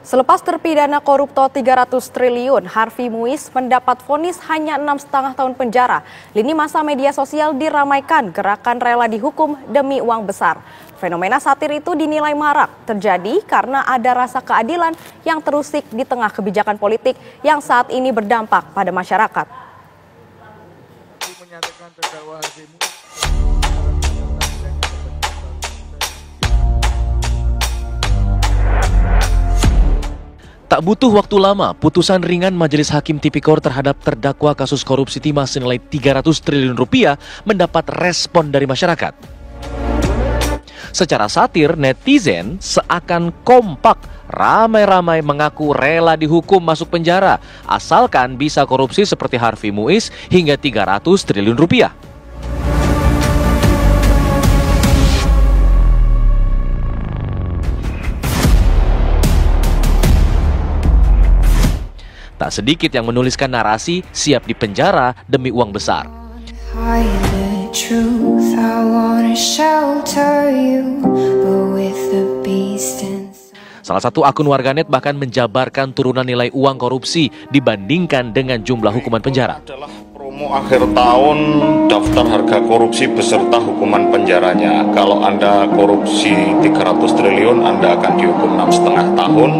Selepas terpidana koruptor 300 triliun, Harvey Muiz mendapat vonis hanya 6,5 tahun penjara. Lini masa media sosial diramaikan gerakan rela dihukum demi uang besar. Fenomena satir itu dinilai marak terjadi karena ada rasa keadilan yang terusik di tengah kebijakan politik yang saat ini berdampak pada masyarakat. Tak butuh waktu lama, putusan ringan Majelis Hakim Tipikor terhadap terdakwa kasus korupsi timah senilai 300 triliun rupiah mendapat respon dari masyarakat. Secara satir, netizen seakan kompak ramai-ramai mengaku rela dihukum masuk penjara asalkan bisa korupsi seperti Harvey Muiz hingga 300 triliun rupiah. Tak sedikit yang menuliskan narasi siap dipenjara demi uang besar. Salah satu akun warganet bahkan menjabarkan turunan nilai uang korupsi dibandingkan dengan jumlah hukuman penjara. Promo akhir tahun, daftar harga korupsi beserta hukuman penjaranya. Kalau Anda korupsi 300 triliun, Anda akan dihukum 6,5 tahun.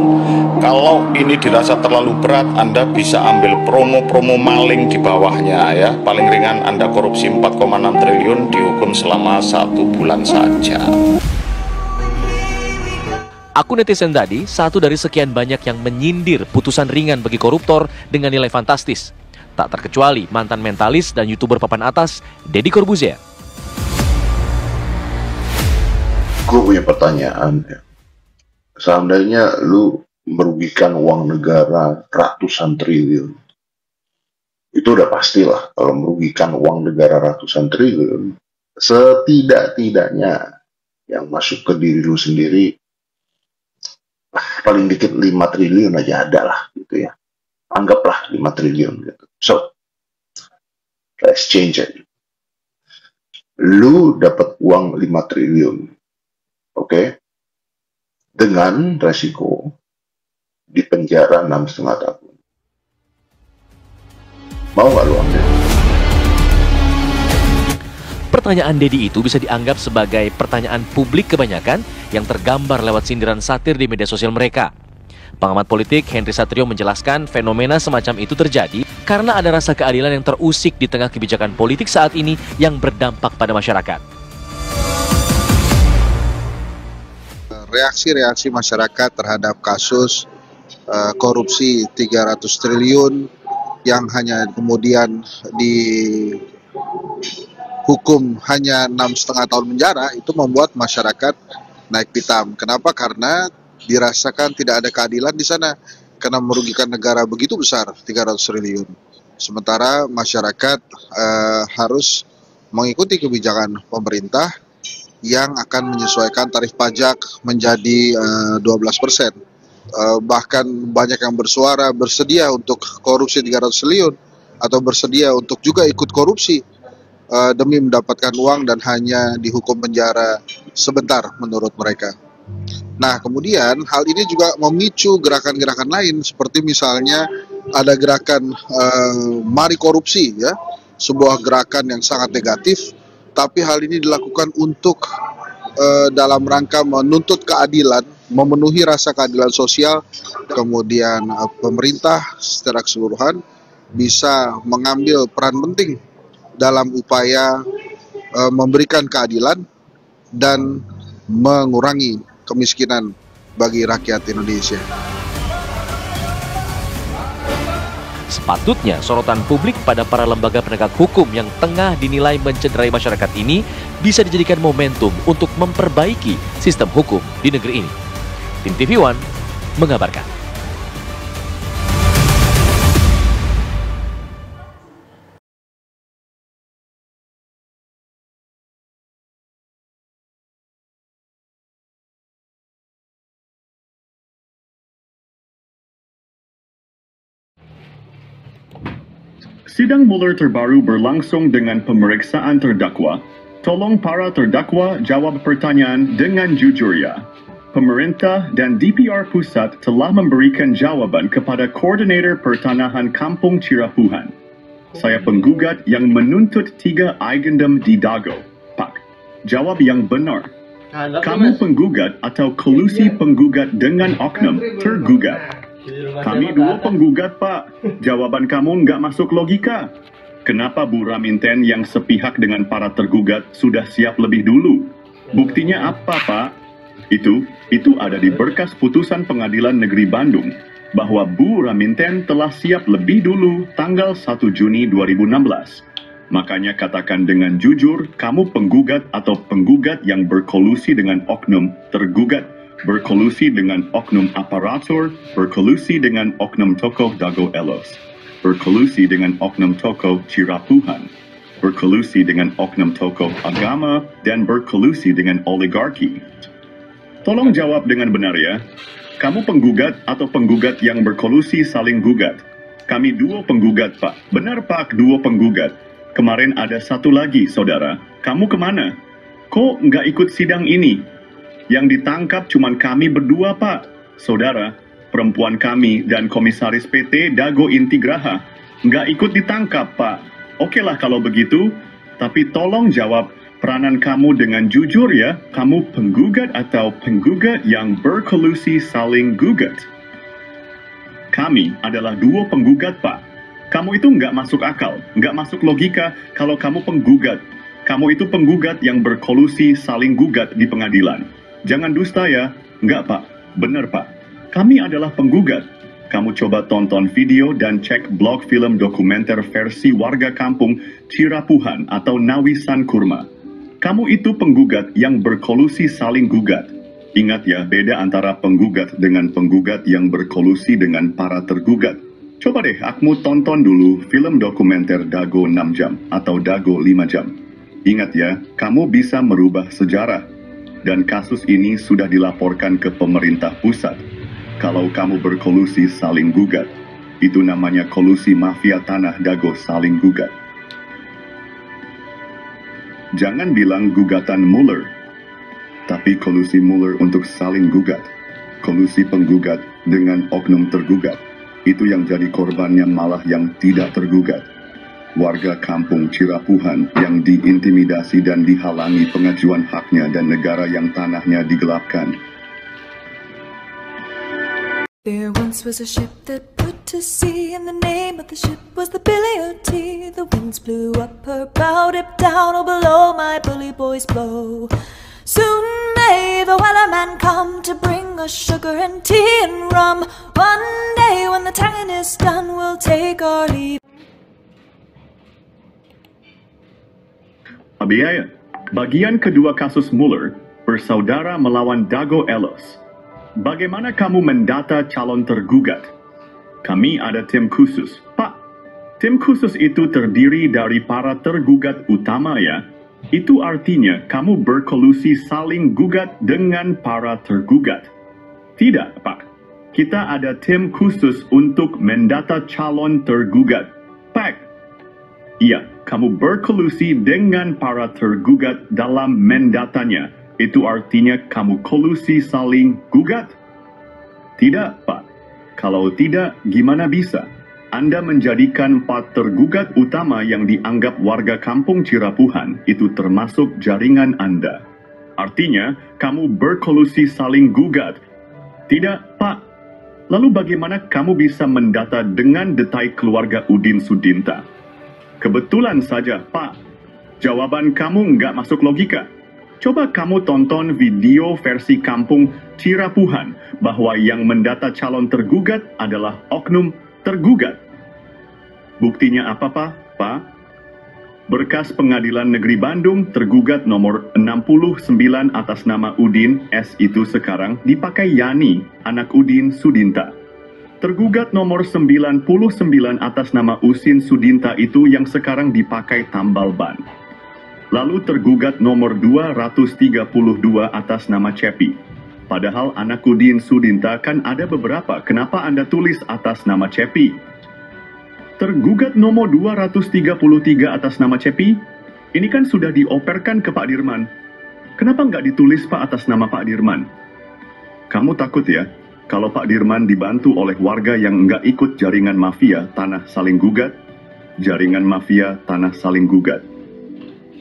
Kalau ini dirasa terlalu berat, Anda bisa ambil promo-promo maling di bawahnya ya. Paling ringan Anda korupsi 4,6 triliun dihukum selama 1 bulan saja. Akun netizen tadi satu dari sekian banyak yang menyindir putusan ringan bagi koruptor dengan nilai fantastis. Tak terkecuali mantan mentalis dan YouTuber papan atas, Deddy Corbuzier. Gue punya pertanyaan ya. Seandainya lu merugikan uang negara ratusan triliun, itu udah pastilah kalau merugikan uang negara ratusan triliun, setidak-tidaknya yang masuk ke diri lu sendiri paling dikit 5 triliun aja ada lah gitu ya. Anggaplah 5 triliun gitu. So, let's change it. Lu dapat uang 5 triliun, oke? Dengan resiko di penjara 6,5 tahun. Mau nggak lu ambil? Pertanyaan Deddy itu bisa dianggap sebagai pertanyaan publik kebanyakan yang tergambar lewat sindiran satir di media sosial mereka. Pengamat politik Henry Satrio menjelaskan fenomena semacam itu terjadi karena ada rasa keadilan yang terusik di tengah kebijakan politik saat ini yang berdampak pada masyarakat. Reaksi-reaksi masyarakat terhadap kasus korupsi 300 triliun yang hanya kemudian dihukum hanya 6,5 tahun penjara itu membuat masyarakat naik pitam. Kenapa? Karena dirasakan tidak ada keadilan di sana karena merugikan negara begitu besar 300 triliun. Sementara masyarakat harus mengikuti kebijakan pemerintah yang akan menyesuaikan tarif pajak menjadi 12%. Bahkan banyak yang bersuara bersedia untuk korupsi 300 triliun atau bersedia untuk juga ikut korupsi demi mendapatkan uang dan hanya dihukum penjara sebentar menurut mereka. Nah, kemudian hal ini juga memicu gerakan-gerakan lain seperti misalnya ada gerakan Mari Korupsi ya, sebuah gerakan yang sangat negatif, tapi hal ini dilakukan untuk dalam rangka menuntut keadilan, memenuhi rasa keadilan sosial, kemudian pemerintah secara keseluruhan bisa mengambil peran penting dalam upaya memberikan keadilan dan mengurangi kemiskinan bagi rakyat Indonesia. Sepatutnya sorotan publik pada para lembaga penegak hukum yang tengah dinilai mencederai masyarakat ini bisa dijadikan momentum untuk memperbaiki sistem hukum di negeri ini. Tim TV One mengabarkan. Sidang Mueller terbaru berlangsung dengan pemeriksaan terdakwa. Tolong para terdakwa jawab pertanyaan dengan jujur ya. pemerintah dan DPR Pusat telah memberikan jawaban kepada Koordinator Pertanahan Kampung Cirapuhan. Saya penggugat yang menuntut 3 agendum di Dago. Pak, jawab yang benar. Kamu penggugat atau kolusi penggugat dengan oknum tergugat? Kami 2 penggugat, Pak. Jawaban kamu nggak masuk logika. Kenapa Bu Raminten yang sepihak dengan para tergugat sudah siap lebih dulu? Buktinya apa, Pak? Itu ada di berkas putusan Pengadilan Negeri Bandung bahwa Bu Raminten telah siap lebih dulu tanggal 1 Juni 2016. Makanya katakan dengan jujur, kamu penggugat atau penggugat yang berkolusi dengan oknum tergugat, berkolusi dengan oknum aparatur, berkolusi dengan oknum tokoh Dago Elos, berkolusi dengan oknum tokoh Cirapuhan, berkolusi dengan oknum tokoh agama, dan berkolusi dengan oligarki. Tolong jawab dengan benar ya. Kamu penggugat atau penggugat yang berkolusi saling gugat? Kami 2 penggugat, Pak. Benar, Pak, 2 penggugat. Kemarin ada 1 lagi, saudara. Kamu kemana? Kok nggak ikut sidang ini? Yang ditangkap cuma kami berdua, Pak. Saudara, perempuan kami dan komisaris PT Dago Intigraha nggak ikut ditangkap, Pak. Oke lah kalau begitu, tapi tolong jawab peranan kamu dengan jujur ya. Kamu penggugat atau penggugat yang berkolusi saling gugat? Kami adalah 2 penggugat, Pak. Kamu itu nggak masuk akal, nggak masuk logika kalau kamu penggugat. Kamu itu penggugat yang berkolusi saling gugat di pengadilan. Jangan dusta ya. Nggak, Pak. Benar, Pak. Kami adalah penggugat. Kamu coba tonton video dan cek blog film dokumenter versi warga kampung Cirapuhan atau Nawisan Kurma. Kamu itu penggugat yang berkolusi saling gugat. Ingat ya, beda antara penggugat dengan penggugat yang berkolusi dengan para tergugat. Coba deh, akmu tonton dulu film dokumenter Dago 6 jam atau Dago 5 jam. Ingat ya, kamu bisa merubah sejarah. Dan kasus ini sudah dilaporkan ke pemerintah pusat. Kalau kamu berkolusi saling gugat, itu namanya kolusi mafia tanah Dago saling gugat. Jangan bilang gugatan Mueller, tapi kolusi Mueller untuk saling gugat. Kolusi penggugat dengan oknum tergugat. Itu yang jadi korbannya malah yang tidak tergugat. Warga kampung Cirapuhan yang diintimidasi dan dihalangi pengajuan haknya dan negara yang tanahnya digelapkan. There once was a ship that put to sea, and the name of the ship was the Billy O.T. The winds blew up her bow, dipped down, oh below my bully boys blow. Soon may the wellerman come to bring us sugar and tea and rum. One day when the tonguing is done, we'll take our leave. Abiaya, bagian kedua kasus Mueller, bersaudara melawan Dago Elos. Bagaimana kamu mendata calon tergugat? Kami ada tim khusus. Pak, tim khusus itu terdiri dari para tergugat utama ya. Itu artinya kamu berkolusi saling gugat dengan para tergugat. Tidak, Pak. Kita ada tim khusus untuk mendata calon tergugat. Pak. Iya, kamu berkolusi dengan para tergugat dalam mendatanya. Itu artinya kamu kolusi saling gugat? Tidak, Pak. Kalau tidak, gimana bisa? Anda menjadikan 4 tergugat utama yang dianggap warga kampung Cirapuhan itu termasuk jaringan Anda. Artinya, kamu berkolusi saling gugat. Tidak, Pak. Lalu bagaimana kamu bisa mendata dengan detail keluarga Udin Sudinta? Kebetulan saja, Pak. Jawaban kamu nggak masuk logika. Coba kamu tonton video versi kampung Cirapuhan bahwa yang mendata calon tergugat adalah oknum tergugat. Buktinya apa, Pak? Berkas Pengadilan Negeri Bandung tergugat nomor 69 atas nama Udin S itu sekarang dipakai Yani, anak Udin Sudinta. Tergugat nomor 99 atas nama Usin Sudinta itu yang sekarang dipakai tambal ban. Lalu tergugat nomor 232 atas nama Cepi. Padahal anak Udin Sudinta kan ada beberapa, kenapa Anda tulis atas nama Cepi? Tergugat nomor 233 atas nama Cepi, ini kan sudah dioperkan ke Pak Dirman. Kenapa nggak ditulis Pak atas nama Pak Dirman? Kamu takut ya, kalau Pak Dirman dibantu oleh warga yang nggak ikut jaringan mafia tanah saling gugat? Jaringan mafia tanah saling gugat.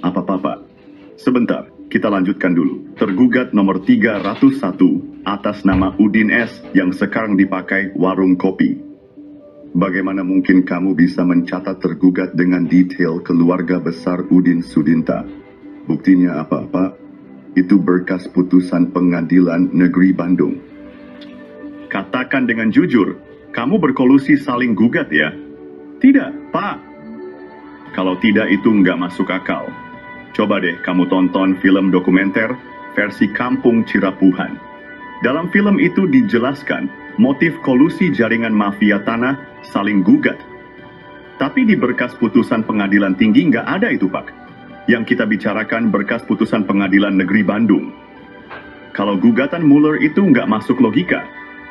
Apa-apa? Sebentar, kita lanjutkan dulu. Tergugat nomor 301 atas nama Udin S yang sekarang dipakai warung kopi. Bagaimana mungkin kamu bisa mencatat tergugat dengan detail keluarga besar Udin Sudinta? Buktinya apa, Pak? Itu berkas putusan Pengadilan Negeri Bandung. Katakan dengan jujur, kamu berkolusi saling gugat ya? Tidak, Pak. Kalau tidak itu nggak masuk akal. Coba deh kamu tonton film dokumenter versi Kampung Cirapuhan. Dalam film itu dijelaskan motif kolusi jaringan mafia tanah saling gugat. Tapi di berkas putusan Pengadilan Tinggi nggak ada itu, Pak. Yang kita bicarakan berkas putusan Pengadilan Negeri Bandung. Kalau gugatan Mueller itu nggak masuk logika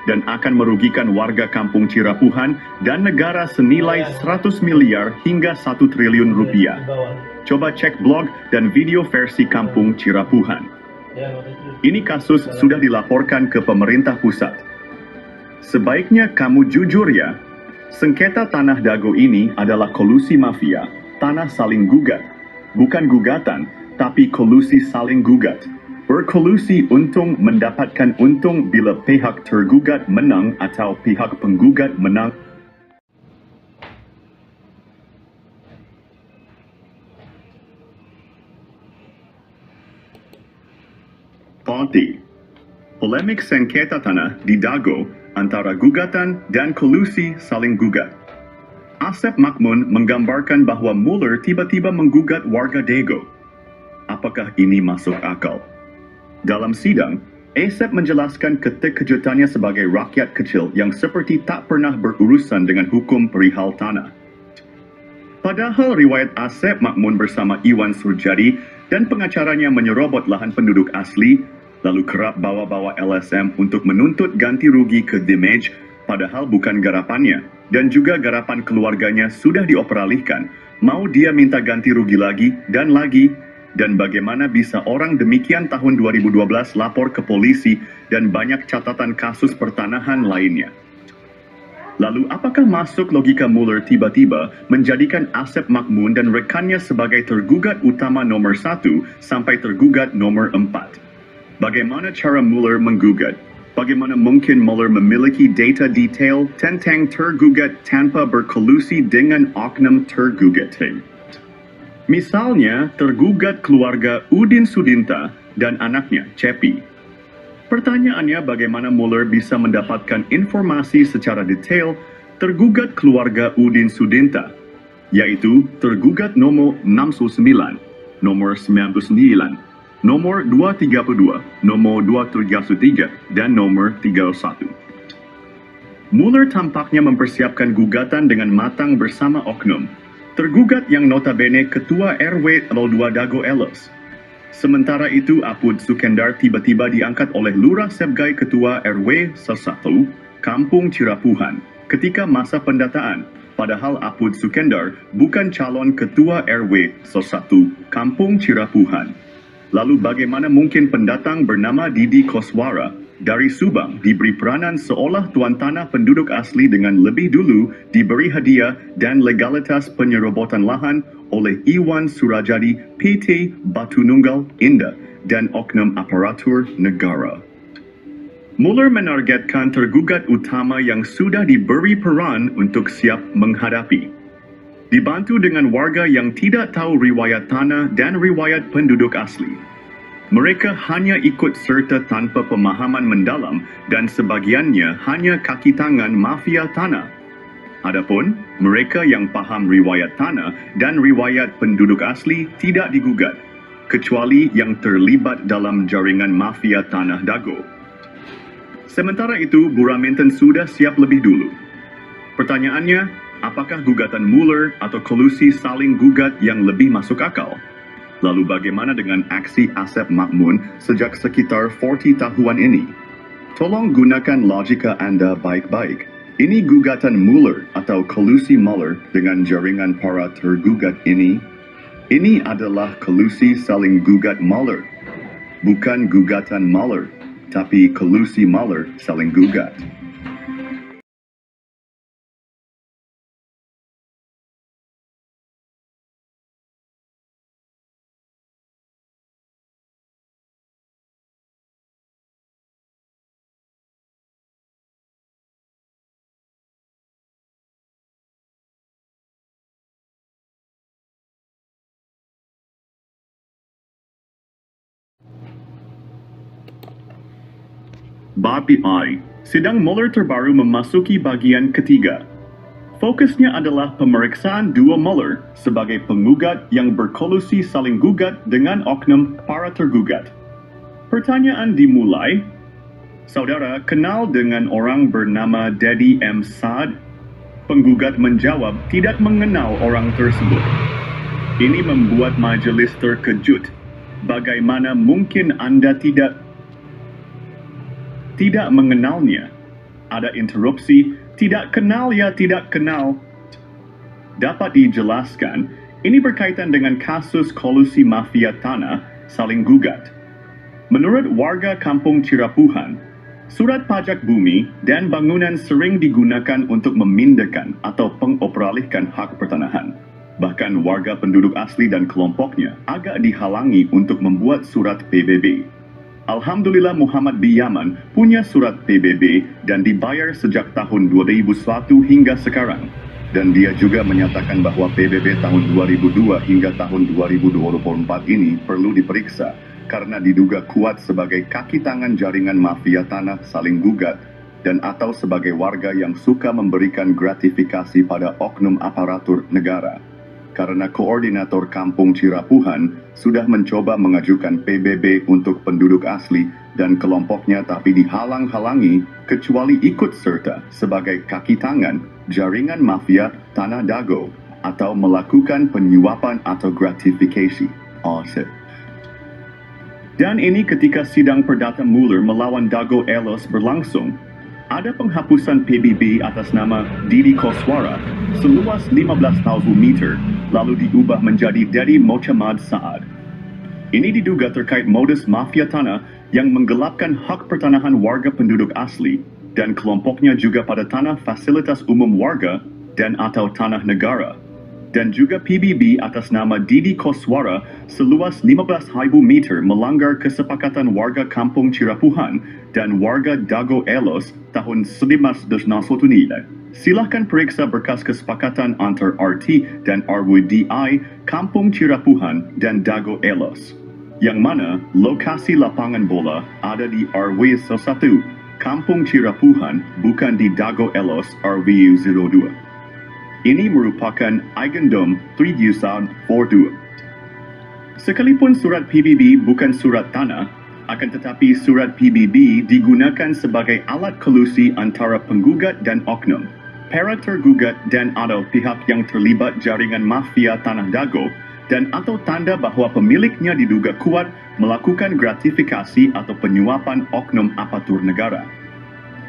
dan akan merugikan warga Kampung Cirapuhan dan negara senilai 100 miliar hingga 1 triliun rupiah. Coba cek blog dan video versi Kampung Cirapuhan. Ini kasus sudah dilaporkan ke pemerintah pusat. Sebaiknya kamu jujur ya, sengketa Tanah Dago ini adalah kolusi mafia, tanah saling gugat. Bukan gugatan, tapi kolusi saling gugat. Berkolusi untung mendapatkan untung bila pihak tergugat menang atau pihak penggugat menang. Ponti. Polemik sengketa tanah di Dago antara gugatan dan kolusi saling gugat. Asep Makmun menggambarkan bahwa Mueller tiba-tiba menggugat warga Dago. Apakah ini masuk akal? Dalam sidang, Asep menjelaskan keterkejutannya sebagai rakyat kecil yang seperti tak pernah berurusan dengan hukum perihal tanah. Padahal riwayat Asep Makmun bersama Iwan Surjadi dan pengacaranya menyerobot lahan penduduk asli, lalu kerap bawa-bawa LSM untuk menuntut ganti rugi ke Dimage, padahal bukan garapannya, dan juga garapan keluarganya sudah dioperalihkan. Mau dia minta ganti rugi lagi, dan bagaimana bisa orang demikian tahun 2012 lapor ke polisi dan banyak catatan kasus pertanahan lainnya. Lalu apakah masuk logika Mueller tiba-tiba menjadikan Asep Makmun dan rekannya sebagai tergugat utama nomor 1 sampai tergugat nomor 4? Bagaimana cara Mueller menggugat? Bagaimana mungkin Mueller memiliki data detail tentang tergugat tanpa berkolusi dengan oknum tergugat? Misalnya, tergugat keluarga Udin Sudinta dan anaknya, Cepi. Pertanyaannya bagaimana Mueller bisa mendapatkan informasi secara detail tergugat keluarga Udin Sudinta, yaitu tergugat nomor 69, nomor 99, nomor 232, nomor 233, dan nomor 31. Mueller tampaknya mempersiapkan gugatan dengan matang bersama oknum. Tergugat yang notabene Ketua RW 02 Dago Elos. Sementara itu, Apud Sukendar tiba-tiba diangkat oleh Lurah Sebgai Ketua RW 1 Kampung Cirapuhan ketika masa pendataan. Padahal Apud Sukendar bukan calon Ketua RW 1 Kampung Cirapuhan. Lalu bagaimana mungkin pendatang bernama Didi Koswara dari Subang diberi peranan seolah tuan tanah penduduk asli dengan lebih dulu diberi hadiah dan legalitas penyerobotan lahan oleh Iwan Surajadi PT Batu Nunggal Indah dan oknum aparatur negara. Mueller menargetkan tergugat utama yang sudah diberi peran untuk siap menghadapi. Dibantu dengan warga yang tidak tahu riwayat tanah dan riwayat penduduk asli. Mereka hanya ikut serta tanpa pemahaman mendalam dan sebagiannya hanya kaki tangan mafia tanah. Adapun mereka yang paham riwayat tanah dan riwayat penduduk asli tidak digugat, kecuali yang terlibat dalam jaringan mafia tanah Dago. Sementara itu, Buraminten sudah siap lebih dulu. Pertanyaannya, apakah gugatan Mueller atau kolusi saling gugat yang lebih masuk akal? Lalu bagaimana dengan aksi Asep Makmun sejak sekitar 40 tahun ini? Tolong gunakan logika Anda baik-baik. Ini gugatan Mueller atau kolusi Mueller dengan jaringan para tergugat ini. Ini adalah kolusi saling gugat Mueller, bukan gugatan Mueller. tapi kolusi Mueller saling gugat. Bab I, sidang Mueller terbaru memasuki bagian ketiga. Fokusnya adalah pemeriksaan dua Mueller sebagai penggugat yang berkolusi saling gugat dengan oknum para tergugat. Pertanyaan dimulai, saudara kenal dengan orang bernama Daddy M. Saad? Penggugat menjawab tidak mengenal orang tersebut. Ini membuat majelis terkejut. Bagaimana mungkin Anda tidak mengenalnya? Ada interupsi, tidak kenal ya tidak kenal. Dapat dijelaskan, ini berkaitan dengan kasus kolusi mafia tanah saling gugat. Menurut warga kampung Cirapuhan, surat pajak bumi dan bangunan sering digunakan untuk memindahkan atau pengoperalihkan hak pertanahan. Bahkan warga penduduk asli dan kelompoknya agak dihalangi untuk membuat surat PBB. Alhamdulillah Muhammad bin Yaman punya surat PBB dan dibayar sejak tahun 2001 hingga sekarang. Dan dia juga menyatakan bahwa PBB tahun 2002 hingga tahun 2024 ini perlu diperiksa karena diduga kuat sebagai kaki tangan jaringan mafia tanah saling gugat dan atau sebagai warga yang suka memberikan gratifikasi pada oknum aparatur negara. Karena koordinator kampung Cirapuhan sudah mencoba mengajukan PBB untuk penduduk asli dan kelompoknya tapi dihalang-halangi kecuali ikut serta sebagai kaki tangan jaringan mafia Tanah Dago atau melakukan penyuapan atau gratifikasi. Dan ini ketika sidang perdata Mueller melawan Dago Elos berlangsung. Ada penghapusan PBB atas nama Didi Koswara seluas 15,000 meter lalu diubah menjadi Daddy Mohammad Saad. Ini diduga terkait modus mafia tanah yang menggelapkan hak pertanahan warga penduduk asli dan kelompoknya juga pada tanah fasilitas umum warga dan atau tanah negara. Dan juga PBB atas nama Didi Koswara seluas 15,000 meter melanggar kesepakatan warga kampung Cirapuhan dan warga Dago Elos tahun 1991. Silahkan periksa berkas kesepakatan antar RT dan RWDI kampung Cirapuhan dan Dago Elos, yang mana lokasi lapangan bola ada di RW 1 kampung Cirapuhan bukan di Dago Elos RW 02. Ini merupakan Eigendom Tridiusan Fordu. Sekalipun surat PBB bukan surat tanah, akan tetapi surat PBB digunakan sebagai alat kolusi antara penggugat dan oknum, para tergugat dan atau pihak yang terlibat jaringan mafia Tanah Dago dan atau tanda bahwa pemiliknya diduga kuat melakukan gratifikasi atau penyuapan oknum aparatur negara.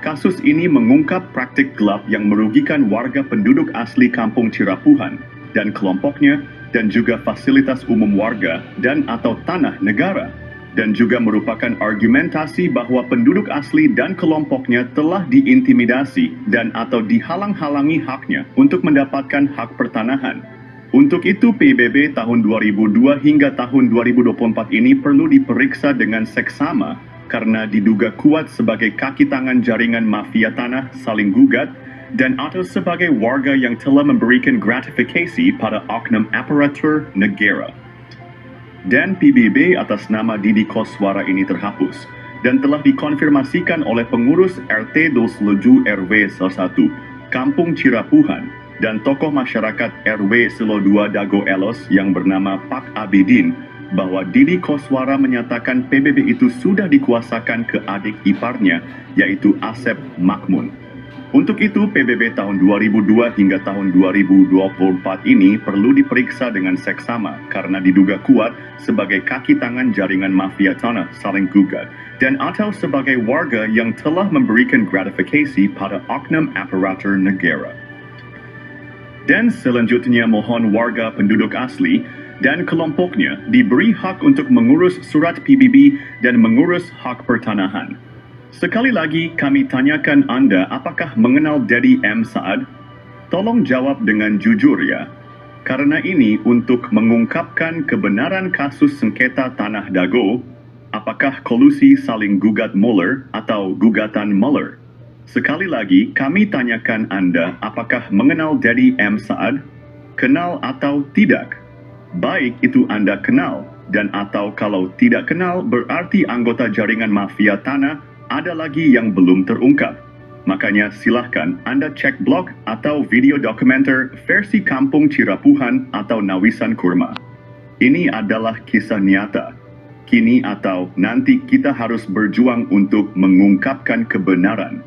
Kasus ini mengungkap praktik gelap yang merugikan warga penduduk asli kampung Cirapuhan dan kelompoknya dan juga fasilitas umum warga dan atau tanah negara, dan juga merupakan argumentasi bahwa penduduk asli dan kelompoknya telah diintimidasi dan atau dihalang-halangi haknya untuk mendapatkan hak pertanahan. Untuk itu PBB tahun 2002 hingga tahun 2024 ini perlu diperiksa dengan seksama karena diduga kuat sebagai kaki tangan jaringan mafia tanah saling gugat dan atau sebagai warga yang telah memberikan gratifikasi pada oknum aparatur negara. Dan PBB atas nama Didi Koswara ini terhapus dan telah dikonfirmasikan oleh pengurus RT 27 RW 1 Kampung Cirapuhan dan tokoh masyarakat RW 2 Dago Elos yang bernama Pak Abidin bahwa Didi Koswara menyatakan PBB itu sudah dikuasakan ke adik iparnya, yaitu Asep Makmun. Untuk itu, PBB tahun 2002 hingga tahun 2024 ini perlu diperiksa dengan seksama karena diduga kuat sebagai kaki tangan jaringan mafia tanah saling gugat dan atau sebagai warga yang telah memberikan gratifikasi pada oknum aparatur negara. Dan selanjutnya mohon warga penduduk asli dan kelompoknya diberi hak untuk mengurus surat PBB dan mengurus hak pertanahan. Sekali lagi kami tanyakan Anda apakah mengenal Dedi M. Saad? Tolong jawab dengan jujur ya. Karena ini untuk mengungkapkan kebenaran kasus sengketa Tanah Dago, apakah kolusi saling gugat Mueller atau gugatan Mueller? Sekali lagi kami tanyakan Anda apakah mengenal Dedi M. Saad? Kenal atau tidak? Baik itu Anda kenal dan atau kalau tidak kenal berarti anggota jaringan mafia tanah ada lagi yang belum terungkap. Makanya silahkan Anda cek blog atau video dokumenter versi Kampung Cirapuhan atau Nawisan Kurma. Ini adalah kisah nyata. Kini atau nanti kita harus berjuang untuk mengungkapkan kebenaran.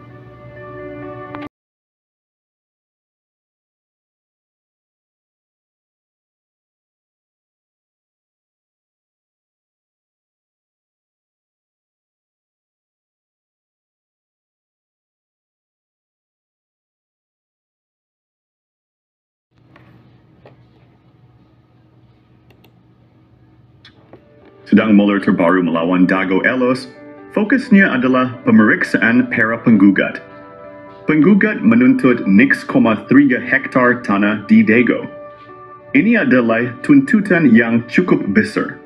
Sedang Mueller terbaru melawan Dago Elos, fokusnya adalah pemeriksaan para penggugat. Penggugat menuntut 0,3 hektar tanah di Dago. Ini adalah tuntutan yang cukup besar.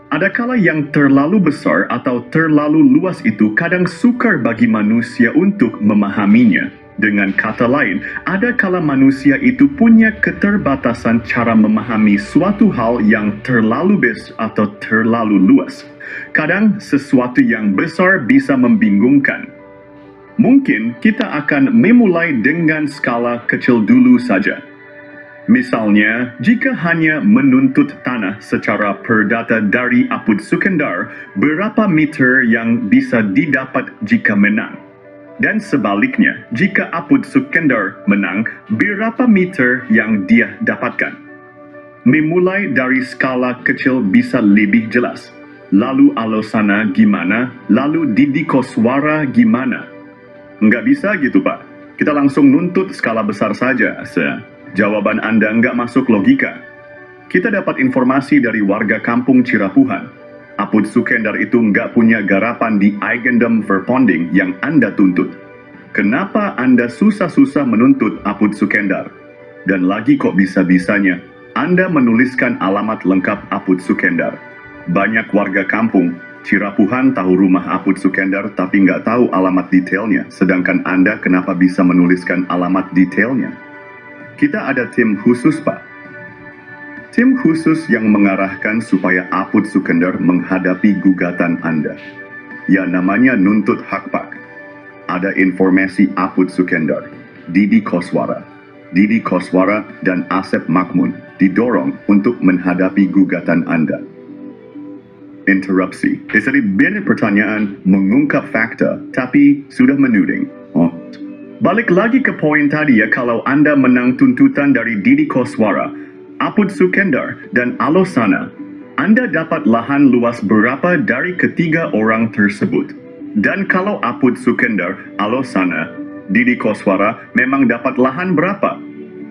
Adakala yang terlalu besar atau terlalu luas itu kadang sukar bagi manusia untuk memahaminya. Dengan kata lain, adakala manusia itu punya keterbatasan cara memahami suatu hal yang terlalu besar atau terlalu luas. Kadang sesuatu yang besar bisa membingungkan. Mungkin kita akan memulai dengan skala kecil dulu saja. Misalnya, jika hanya menuntut tanah secara perdata dari Apud Sukendar, berapa meter yang bisa didapat jika menang? Dan sebaliknya, jika Apud Sukendar menang, berapa meter yang dia dapatkan? Memulai dari skala kecil bisa lebih jelas. Lalu Alosana gimana? Lalu Didi Koswara gimana? Nggak bisa gitu Pak. Kita langsung nuntut skala besar saja. Jawaban Anda nggak masuk logika. Kita dapat informasi dari warga kampung Cirapuhan. Apud Sukendar itu nggak punya garapan di Eigendom Verponding yang Anda tuntut. Kenapa Anda susah-susah menuntut Apud Sukendar? Dan lagi kok bisa-bisanya Anda menuliskan alamat lengkap Apud Sukendar. Banyak warga kampung Cirapuhan tahu rumah Apud Sukendar tapi nggak tahu alamat detailnya. Sedangkan Anda kenapa bisa menuliskan alamat detailnya? Kita ada tim khusus Pak. Tim khusus yang mengarahkan supaya Apud Sukendar menghadapi gugatan Anda. Ya namanya nuntut hak Pak. Ada informasi Apud Sukendar, Didi Koswara, dan Asep Makmun didorong untuk menghadapi gugatan Anda. Interupsi. Jadi banyak pertanyaan mengungkap fakta tapi sudah menuding. Balik lagi ke poin tadi ya, kalau Anda menang tuntutan dari Didi Koswara, Apud Sukendar, dan Alosana, Anda dapat lahan luas berapa dari ketiga orang tersebut? Dan kalau Apud Sukendar, Alosana, Didi Koswara memang dapat lahan berapa?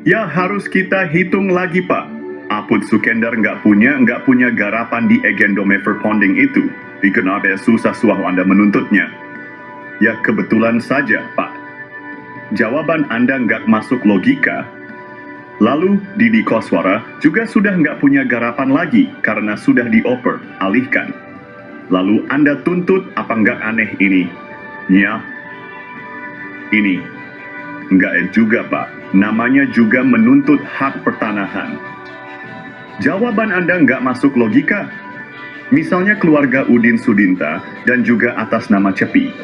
Ya harus kita hitung lagi Pak. Apud Sukendar nggak punya garapan di Eigendom Verponding itu. Kenapa susah Anda menuntutnya? Ya kebetulan saja Pak. Jawaban Anda nggak masuk logika. Lalu Didi Koswara juga sudah nggak punya garapan lagi karena sudah dioper, alihkan. Lalu Anda tuntut apa nggak aneh ini? Ya, ini. Nggak juga Pak, namanya juga menuntut hak pertanahan. Jawaban Anda nggak masuk logika. Misalnya keluarga Udin Sudinta dan juga atas nama Cepi.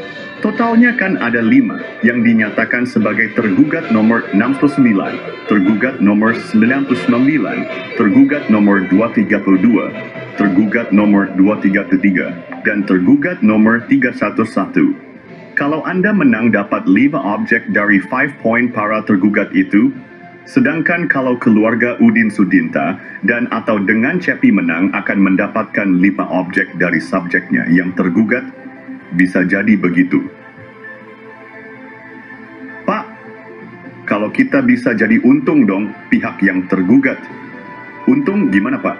Totalnya kan ada 5 yang dinyatakan sebagai tergugat nomor 69, tergugat nomor 99, tergugat nomor 232, tergugat nomor 233, dan tergugat nomor 311. Kalau Anda menang dapat 5 objek dari 5 poin para tergugat itu, sedangkan kalau keluarga Udin Sudinta dan atau dengan Cepi menang akan mendapatkan 5 objek dari subjeknya yang tergugat. Bisa jadi begitu. Pak, kalau kita bisa jadi untung dong pihak yang tergugat. Untung gimana Pak?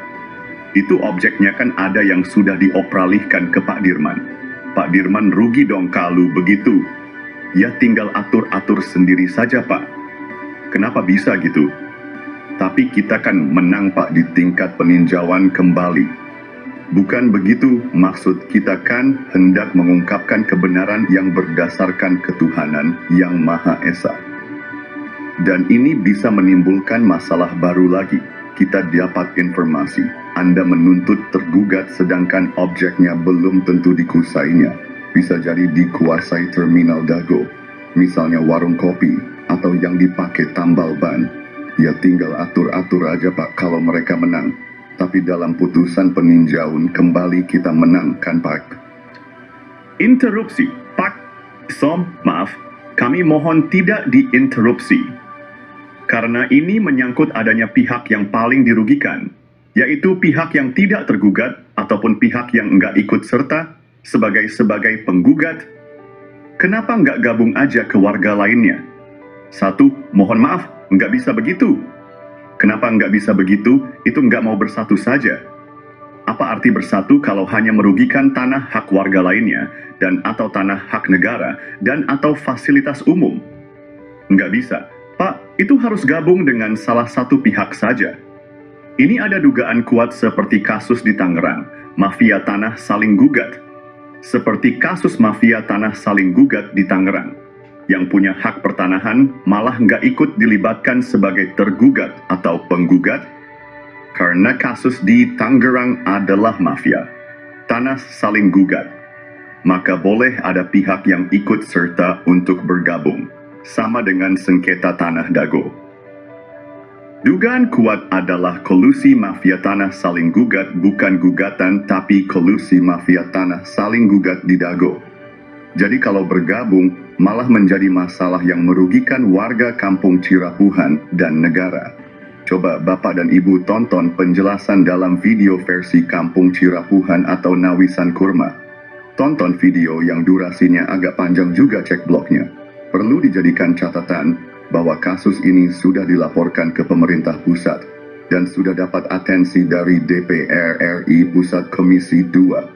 Itu objeknya kan ada yang sudah dioperalihkan ke Pak Dirman. Pak Dirman rugi dong kalau begitu. Ya tinggal atur-atur sendiri saja Pak. Kenapa bisa gitu? Tapi kita kan menang Pak di tingkat peninjauan kembali. Bukan begitu, maksud kita kan hendak mengungkapkan kebenaran yang berdasarkan ketuhanan yang Maha Esa. Dan ini bisa menimbulkan masalah baru lagi. Kita dapat informasi, Anda menuntut tergugat sedangkan objeknya belum tentu dikuasainya. Bisa jadi dikuasai terminal Dago, misalnya warung kopi, atau yang dipakai tambal ban. Ya tinggal atur-atur aja Pak kalau mereka menang. Tapi dalam putusan peninjauan kembali kita menang kan Pak? Interupsi, Pak. Maaf, kami mohon tidak diinterupsi. Karena ini menyangkut adanya pihak yang paling dirugikan, yaitu pihak yang tidak tergugat ataupun pihak yang enggak ikut serta sebagai penggugat. Kenapa enggak gabung aja ke warga lainnya? Satu, mohon maaf, enggak bisa begitu. Kenapa enggak bisa begitu? Itu enggak mau bersatu saja. Apa arti bersatu kalau hanya merugikan tanah hak warga lainnya dan atau tanah hak negara dan atau fasilitas umum? Enggak bisa. Pak, itu harus gabung dengan salah satu pihak saja. Ini ada dugaan kuat seperti kasus di Tangerang, mafia tanah saling gugat. Seperti kasus mafia tanah saling gugat di Tangerang. Yang punya hak pertanahan malah nggak ikut dilibatkan sebagai tergugat atau penggugat. Karena kasus di Tangerang adalah mafia. Tanah saling gugat. Maka boleh ada pihak yang ikut serta untuk bergabung. Sama dengan sengketa tanah Dago. Dugaan kuat adalah kolusi mafia tanah saling gugat bukan gugatan tapi kolusi mafia tanah saling gugat di Dago. Jadi kalau bergabung malah menjadi masalah yang merugikan warga kampung Cirapuhan dan negara. Coba Bapak dan Ibu tonton penjelasan dalam video versi Kampung Cirapuhan atau Nawisan Kurma. Tonton video yang durasinya agak panjang juga cek blognya. Perlu dijadikan catatan bahwa kasus ini sudah dilaporkan ke pemerintah pusat dan sudah dapat atensi dari DPR RI Pusat Komisi 2.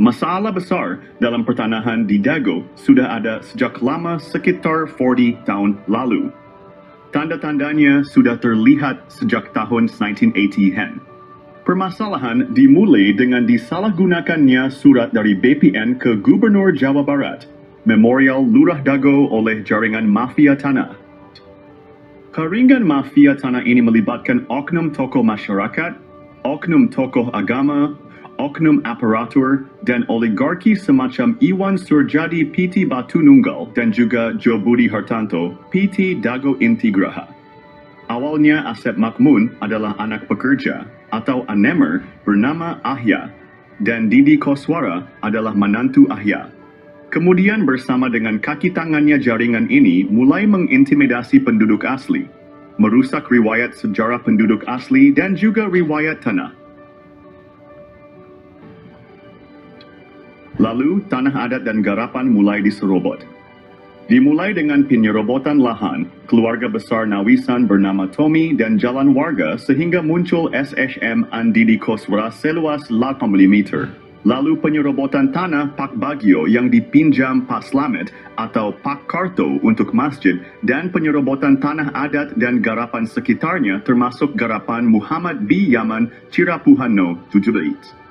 Masalah besar dalam pertanahan di Dago sudah ada sejak lama sekitar 40 tahun lalu. Tanda-tandanya sudah terlihat sejak tahun 1980-an. Permasalahan dimulai dengan disalahgunakannya surat dari BPN ke Gubernur Jawa Barat, Memorial Lurah Dago oleh jaringan mafia tanah. Jaringan mafia tanah ini melibatkan oknum tokoh masyarakat, oknum tokoh agama, oknum aparatur, dan oligarki semacam Iwan Surjadi PT Batu Nunggal dan juga Jo Budi Hartanto PT Dago Intigraha. Awalnya Asep Makmun adalah anak pekerja atau anemer bernama Ahya dan Didi Koswara adalah menantu Ahya. Kemudian bersama dengan kaki tangannya jaringan ini mulai mengintimidasi penduduk asli, merusak riwayat sejarah penduduk asli dan juga riwayat tanah. Lalu, tanah adat dan garapan mulai diserobot. Dimulai dengan penyerobotan lahan, keluarga besar Nawisan bernama Tommy dan jalan warga sehingga muncul SHM Andidi Koswara seluas 8 meter. Lalu penyerobotan tanah Pak Bagio yang dipinjam Pak Slamet atau Pak Karto untuk masjid dan penyerobotan tanah adat dan garapan sekitarnya termasuk garapan Muhammad B. Yaman Cirapuhan No. 17.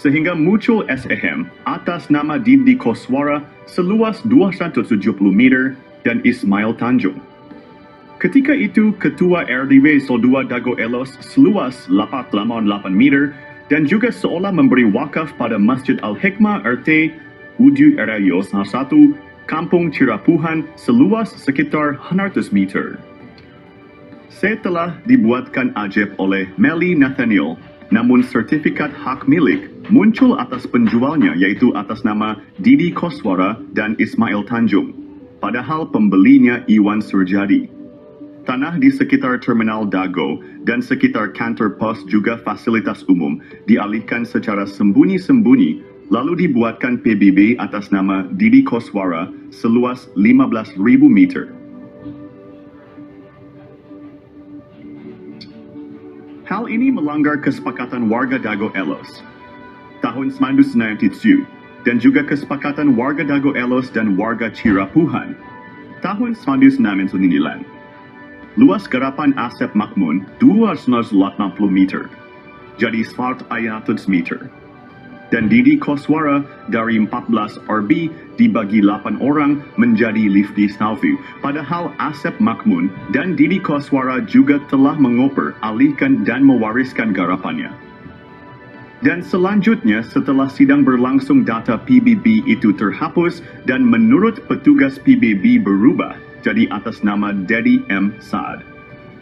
Sehingga muncul SHM atas nama Didi Koswara seluas 270 meter dan Ismail Tanjung. Ketika itu, Ketua RDW Soldua Dago Elos seluas 88 meter dan juga seolah memberi wakaf pada Masjid Al-Hikmah RT Udu Erayo 1, Kampung Cirapuhan seluas sekitar 100 meter. Setelah dibuatkan ajeb oleh Meli Nathaniel, namun sertifikat hak milik muncul atas penjualnya yaitu atas nama Didi Koswara dan Ismail Tanjung, padahal pembelinya Iwan Surjadi. Tanah di sekitar Terminal Dago dan sekitar kantor pos juga fasilitas umum dialihkan secara sembunyi-sembunyi lalu dibuatkan PBB atas nama Didi Koswara seluas 15.000 meter. Hal ini melanggar kesepakatan warga Dago Elos tahun 1997 dan juga kesepakatan warga Dago Elos dan warga Cirapuhan tahun 1999. Luas garapan Asep Makmun 280 meter, jadi 100 meter. Dan Didi Koswara dari 14 RB dibagi 8 orang menjadi Lifty Snalvu. Padahal Asep Makmun dan Didi Koswara juga telah mengoper, alihkan dan mewariskan garapannya. Dan selanjutnya setelah sidang berlangsung data PBB itu terhapus dan menurut petugas PBB berubah jadi atas nama Dedi M. Saad.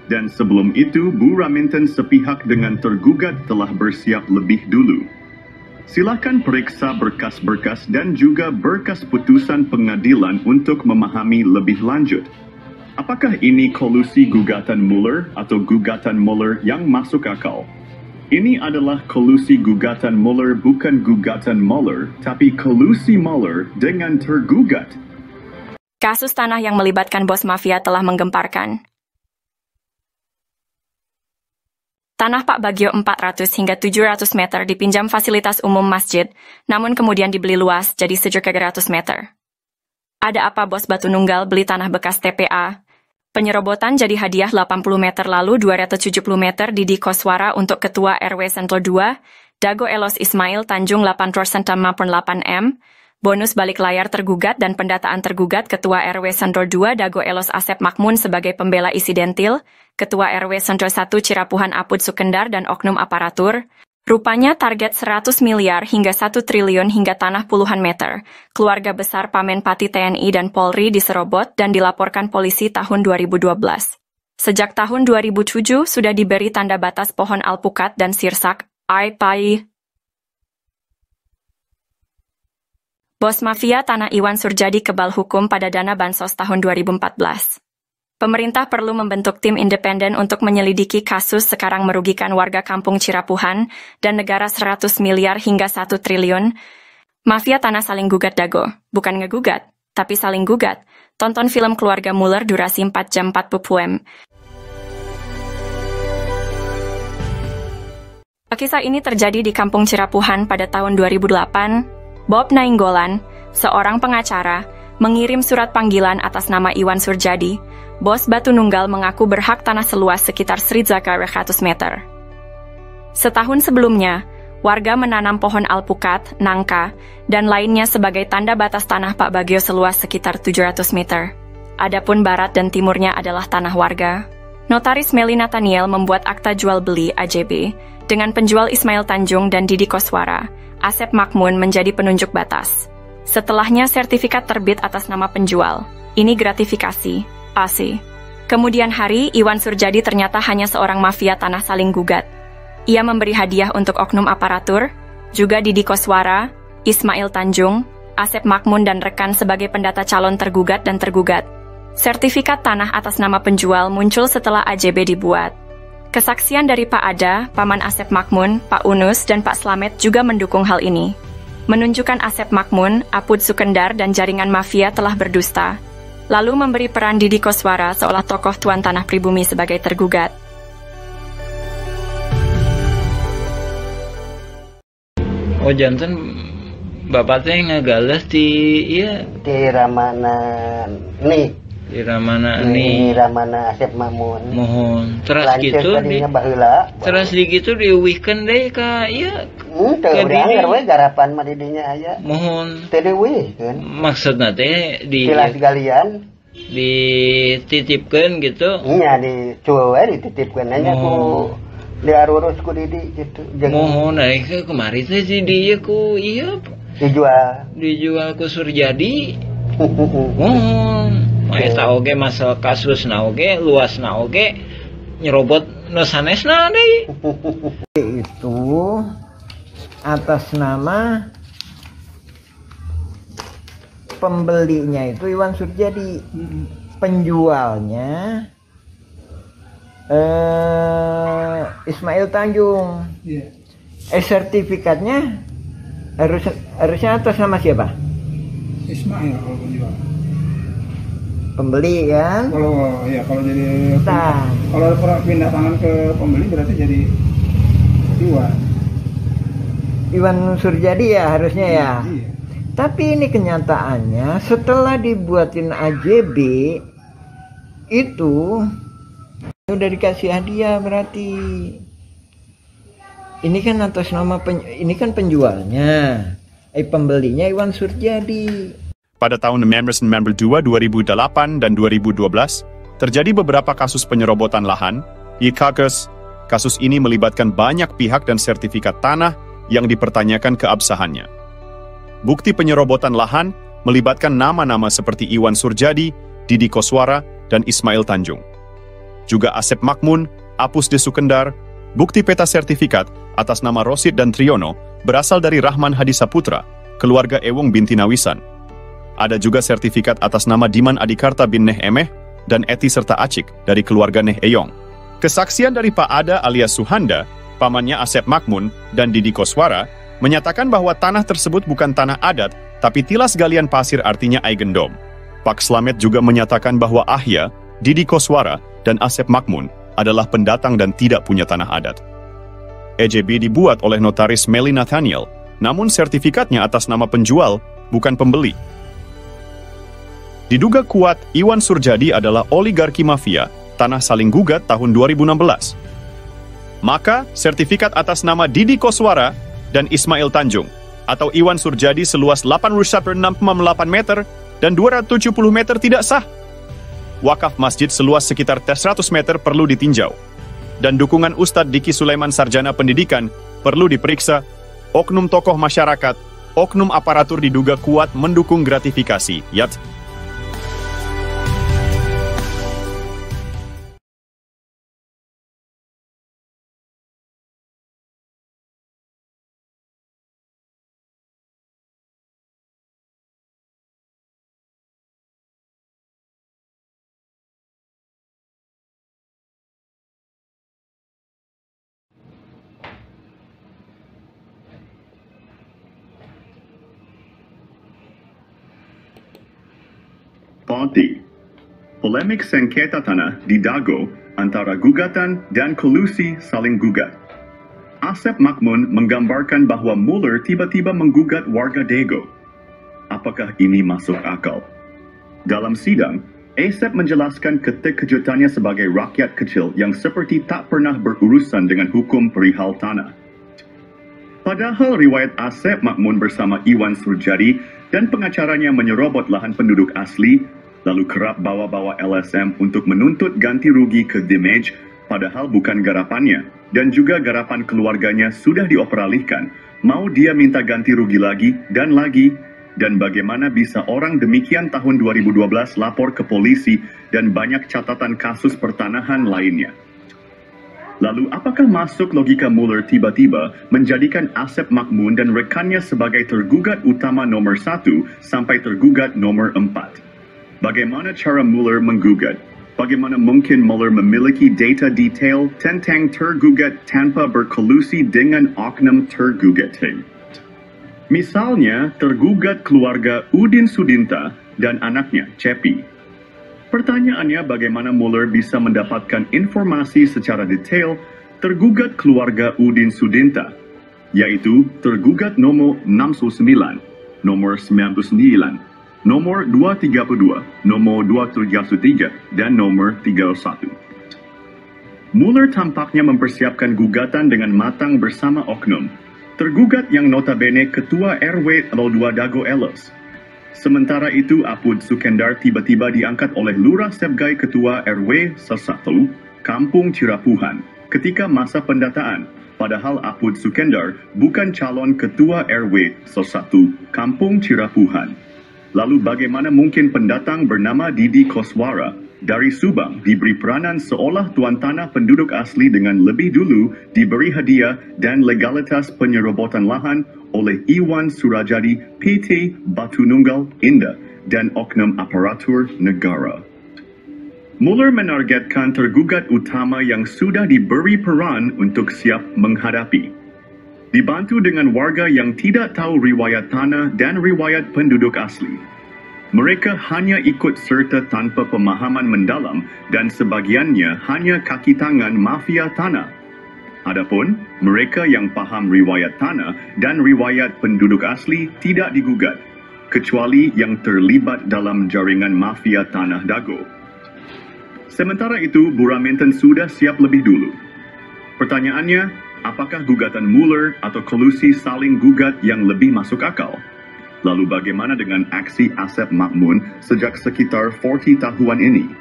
Dan sebelum itu, Bu Raminten sepihak dengan tergugat telah bersiap lebih dulu. Silakan periksa berkas-berkas dan juga berkas putusan pengadilan untuk memahami lebih lanjut. Apakah ini kolusi gugatan Mueller atau gugatan Mueller yang masuk akal? Ini adalah kolusi gugatan Mueller, bukan gugatan Mueller, tapi kolusi Mueller dengan tergugat. Kasus tanah yang melibatkan bos mafia telah menggemparkan. Tanah Pak Bagio 400 hingga 700 meter dipinjam fasilitas umum masjid, namun kemudian dibeli luas jadi 700 meter. Ada apa bos Batu Nunggal beli tanah bekas TPA? Penyerobotan jadi hadiah 80 meter lalu 270 meter Didi Koswara untuk Ketua RW Sentul 2, Dago Elos Ismail Tanjung 8% 8M, bonus balik layar tergugat dan pendataan tergugat Ketua RW Sentul 2 Dago Elos Asep Makmun sebagai pembela Isidentil, Ketua RW Sentul 1 Cirapuhan Apud Sukendar dan oknum aparatur. Rupanya target 100 miliar hingga 1 triliun hingga tanah puluhan meter. Keluarga besar Pamenpati TNI dan Polri diserobot dan dilaporkan polisi tahun 2012. Sejak tahun 2007 sudah diberi tanda batas pohon alpukat dan sirsak, AIPAI. Bos mafia tanah Iwan Surjadi kebal hukum pada dana bansos tahun 2014. Pemerintah perlu membentuk tim independen untuk menyelidiki kasus sekarang merugikan warga kampung Cirapuhan dan negara 100 miliar hingga 1 triliun. Mafia tanah saling gugat Dago, bukan ngegugat, tapi saling gugat. Tonton film Keluarga Mueller durasi 4 jam 40 m. Kisah ini terjadi di kampung Cirapuhan pada tahun 2008. Bob Nainggolan, seorang pengacara, mengirim surat panggilan atas nama Iwan Surjadi. Bos Batu Nunggal mengaku berhak tanah seluas sekitar 100 meter. Setahun sebelumnya, warga menanam pohon alpukat, nangka, dan lainnya sebagai tanda batas tanah Pak Bagio seluas sekitar 700 meter. Adapun barat dan timurnya adalah tanah warga. Notaris Meli Nathaniel membuat akta jual beli AJB dengan penjual Ismail Tanjung dan Didi Koswara. Asep Makmun menjadi penunjuk batas. Setelahnya sertifikat terbit atas nama penjual. Ini gratifikasi, AC. Kemudian hari, Iwan Surjadi ternyata hanya seorang mafia tanah saling gugat. Ia memberi hadiah untuk oknum aparatur, juga Didi Koswara, Ismail Tanjung, Asep Makmun dan rekan sebagai pendata calon tergugat dan tergugat. Sertifikat tanah atas nama penjual muncul setelah AJB dibuat. Kesaksian dari Pak Ada, Paman Asep Makmun, Pak Unus, dan Pak Slamet juga mendukung hal ini. Menunjukkan Asep Makmun, Apud Sukendar, dan jaringan mafia telah berdusta. Lalu memberi peran Didi Koswara seolah tokoh tuan tanah pribumi sebagai tergugat. Oh janten, bapak teh ngegales di Ramana nih. Di Ramana nih. Ramana Asep Makmun. Mohon. Terus gitu di terus di gitu diuwihkeun deui ka ieu. Teu urang we garapan mah didinya aya. Mohon. Teu diuwihkeun. Maksudna teh di Silas galian dititipkeun gitu. Iya di cueu we dititipkeun nya ku diarurus ku Didi gitu. Mohon kemari teh si dieu ku ieu dijual ku Surjadi. Mohon. Eta oge masalah kasus na oge, luas na oge, nyerobot nu sanesna deui. Itu atas nama pembelinya itu Iwan Surjadi, penjualnya Ismail Tanjung. Iya. Sertifikatnya harusnya atas nama siapa? Ismail kalau penjual. Pembeli kan? Kalau jadi kalau pindah tangan ke pembeli berarti jadi Iwan Surjadi ya harusnya ya. Iya. Tapi ini kenyataannya setelah dibuatin AJB itu udah dikasih hadiah berarti. Ini kan atas nama ini kan penjualnya, pembelinya Iwan Surjadi. Pada tahun 1992, 2008, dan 2012, terjadi beberapa kasus penyerobotan lahan. Kasus ini melibatkan banyak pihak dan sertifikat tanah yang dipertanyakan keabsahannya. Bukti penyerobotan lahan melibatkan nama-nama seperti Iwan Surjadi, Didi Koswara, dan Ismail Tanjung. Juga Asep Makmun, Apus de Sukendar, bukti peta sertifikat atas nama Rosid dan Triyono berasal dari Rahman Hadisaputra, keluarga Ewong binti Nawisan. Ada juga sertifikat atas nama Diman Adikarta bin Neh Emeh dan Eti serta Acik dari keluarga Neh Eyong. Kesaksian dari Pak Ada alias Suhanda, pamannya Asep Makmun, dan Didi Koswara menyatakan bahwa tanah tersebut bukan tanah adat, tapi tilas galian pasir artinya eigendom. Pak Slamet juga menyatakan bahwa Ahya, Didi Koswara, dan Asep Makmun adalah pendatang dan tidak punya tanah adat. EJB dibuat oleh notaris Meli Nathaniel, namun sertifikatnya atas nama penjual, bukan pembeli. Diduga kuat, Iwan Surjadi adalah oligarki mafia, tanah saling gugat tahun 2016. Maka, sertifikat atas nama Didi Koswara dan Ismail Tanjung, atau Iwan Surjadi seluas 81,68 meter dan 270 meter tidak sah. Wakaf masjid seluas sekitar 100 meter perlu ditinjau. Dan dukungan Ustadz Diki Sulaiman Sarjana Pendidikan perlu diperiksa. Oknum tokoh masyarakat, oknum aparatur diduga kuat mendukung gratifikasi. Yat. Polemik sengketa tanah di Dago antara gugatan dan kolusi saling gugat. Asep Makmun menggambarkan bahwa Muller tiba-tiba menggugat warga Dago. Apakah ini masuk akal? Dalam sidang, Asep menjelaskan keterkejutannya sebagai rakyat kecil yang seperti tak pernah berurusan dengan hukum perihal tanah. Padahal riwayat Asep Makmun bersama Iwan Surjadi dan pengacaranya menyerobot lahan penduduk asli, lalu kerap bawa-bawa LSM untuk menuntut ganti rugi ke damage, padahal bukan garapannya, dan juga garapan keluarganya sudah dioperalihkan. Mau dia minta ganti rugi lagi, dan bagaimana bisa orang demikian tahun 2012 lapor ke polisi dan banyak catatan kasus pertanahan lainnya. Lalu apakah masuk logika Muller tiba-tiba menjadikan Asep Makmun dan rekannya sebagai tergugat utama nomor 1 sampai tergugat nomor 4? Bagaimana cara Muller menggugat? Bagaimana mungkin Muller memiliki data detail tentang tergugat tanpa berkolusi dengan oknum tergugat? Misalnya, tergugat keluarga Udin Sudinta dan anaknya, Cepi. Pertanyaannya, bagaimana Muller bisa mendapatkan informasi secara detail tergugat keluarga Udin Sudinta, yaitu tergugat nomor 69, nomor 99, nomor 232, nomor 233, dan nomor 31. Muller tampaknya mempersiapkan gugatan dengan matang bersama oknum. Tergugat yang notabene Ketua RW 02 Dago Elos. Sementara itu, Apud Sukendar tiba-tiba diangkat oleh Lurah Sebgai Ketua RW 1, Kampung Cirapuhan, ketika masa pendataan. Padahal Apud Sukendar bukan calon Ketua RW 1, Kampung Cirapuhan. Lalu bagaimana mungkin pendatang bernama Didi Koswara dari Subang diberi peranan seolah tuan tanah penduduk asli dengan lebih dulu diberi hadiah dan legalitas penyerobotan lahan oleh Iwan Surjadi PT Batu Nunggal Indah dan oknum aparatur negara? Mueller menargetkan tergugat utama yang sudah diberi peran untuk siap menghadapi. Dibantu dengan warga yang tidak tahu riwayat tanah dan riwayat penduduk asli. Mereka hanya ikut serta tanpa pemahaman mendalam dan sebagiannya hanya kaki tangan mafia tanah. Adapun mereka yang paham riwayat tanah dan riwayat penduduk asli tidak digugat, kecuali yang terlibat dalam jaringan mafia tanah Dago. Sementara itu, Buraminten sudah siap lebih dulu. Pertanyaannya, apakah gugatan Mueller atau kolusi saling gugat yang lebih masuk akal? Lalu bagaimana dengan aksi Asep Makmun sejak sekitar 40 tahun ini?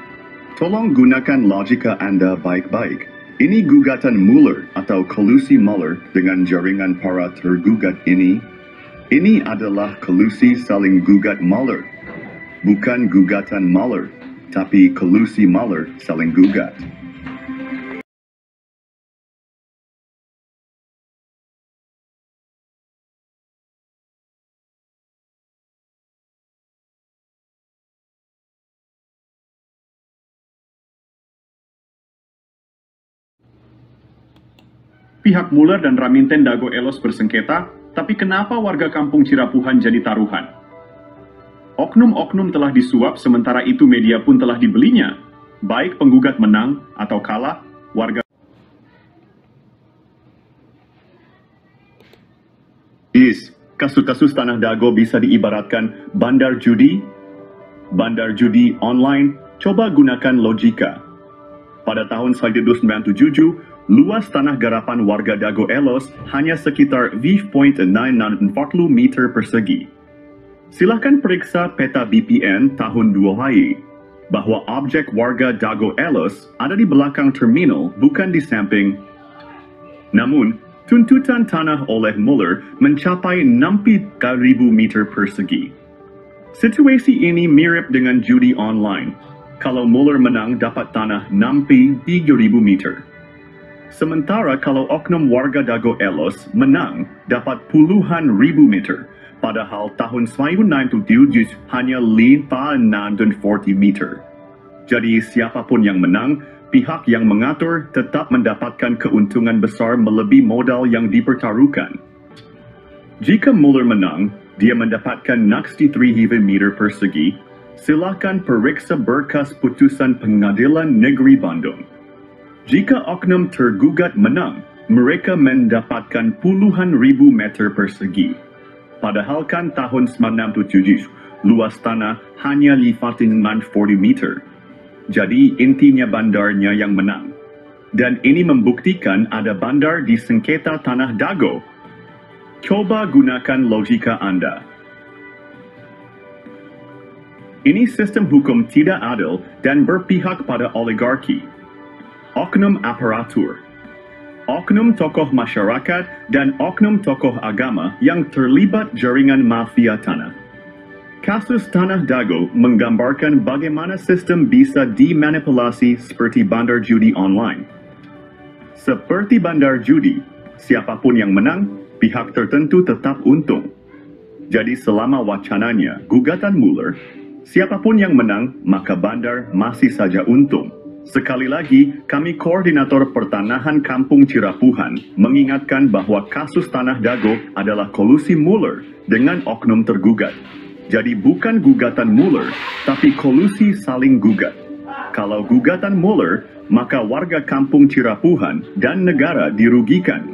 Tolong gunakan logika Anda baik-baik. Ini gugatan Mueller atau kolusi Mueller dengan jaringan para tergugat ini. Ini adalah kolusi saling gugat Mueller. Bukan gugatan Mueller, tapi kolusi Mueller saling gugat. Pihak Mueller dan Raminten Dago Elos bersengketa, tapi kenapa warga kampung Cirapuhan jadi taruhan? Oknum-oknum telah disuap, sementara itu media pun telah dibelinya. Baik penggugat menang atau kalah, warga... Kasus-kasus Tanah Dago bisa diibaratkan bandar judi. Bandar judi online, coba gunakan logika. Pada tahun 1997, luas tanah garapan warga Dago Elos hanya sekitar 5.940 meter persegi. Silakan periksa peta BPN tahun 2000 bahwa objek warga Dago Elos ada di belakang terminal, bukan di samping. Namun, tuntutan tanah oleh Mueller mencapai 60.000 meter persegi. Situasi ini mirip dengan judi online. Kalau Mueller menang dapat tanah 63.000 meter. Sementara kalau oknum warga Dago Elos menang dapat puluhan ribu meter, padahal tahun 1997 hanya 540 meter. Jadi siapapun yang menang, pihak yang mengatur tetap mendapatkan keuntungan besar melebihi modal yang dipertaruhkan. Jika Mueller menang, dia mendapatkan 63.000 meter persegi. Silakan periksa berkas putusan Pengadilan Negeri Bandung. Jika oknum tergugat menang, mereka mendapatkan puluhan ribu meter persegi. Padahal kan tahun 1997, luas tanah hanya 540 meter. Jadi intinya bandarnya yang menang. Dan ini membuktikan ada bandar di sengketa Tanah Dago. Coba gunakan logika Anda. Ini sistem hukum tidak adil dan berpihak pada oligarki. Oknum aparatur, oknum tokoh masyarakat, dan oknum tokoh agama yang terlibat jaringan mafia tanah. Kasus Tanah Dago menggambarkan bagaimana sistem bisa dimanipulasi seperti bandar judi online. Seperti bandar judi, siapapun yang menang, pihak tertentu tetap untung. Jadi selama wacananya gugatan Mueller, siapapun yang menang, maka bandar masih saja untung. Sekali lagi, kami Koordinator Pertanahan Kampung Cirapuhan mengingatkan bahwa kasus Tanah Dago adalah kolusi Mueller dengan oknum tergugat. Jadi bukan gugatan Mueller, tapi kolusi saling gugat. Kalau gugatan Mueller, maka warga Kampung Cirapuhan dan negara dirugikan.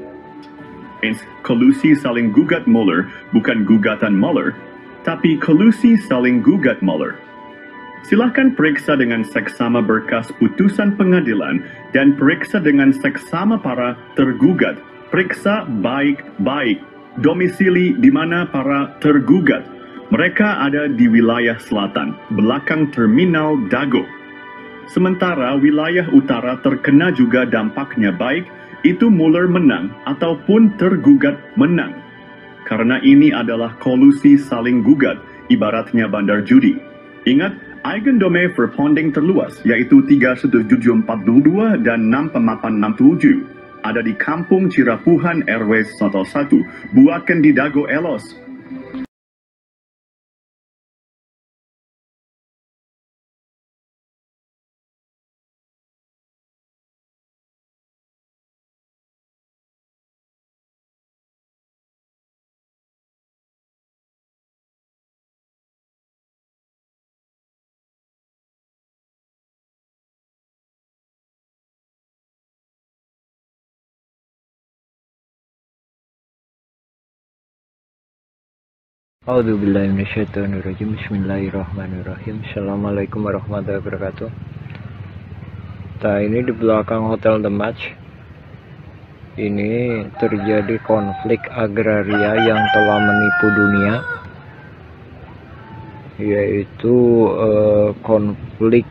Kolusi saling gugat Mueller bukan gugatan Mueller, tapi kolusi saling gugat Mueller. Silahkan periksa dengan seksama berkas putusan pengadilan dan periksa dengan seksama para tergugat. Periksa baik-baik domisili di mana para tergugat. Mereka ada di wilayah selatan, belakang terminal Dago. Sementara wilayah utara terkena juga dampaknya baik itu Mueller menang ataupun tergugat menang. Karena ini adalah kolusi saling gugat, ibaratnya bandar judi. Ingat, Eigendome Verponding terluas, yaitu 31742 dan 6867, ada di Kampung Cirapuhan RW 11, bukan di Dago Elos. A'udzubillahiminasyaitonirrajim. Bismillahirrahmanirrahim. Assalamualaikum warahmatullahi wabarakatuh. Nah, ini di belakang Hotel The Match ini terjadi konflik agraria yang telah menipu dunia, yaitu konflik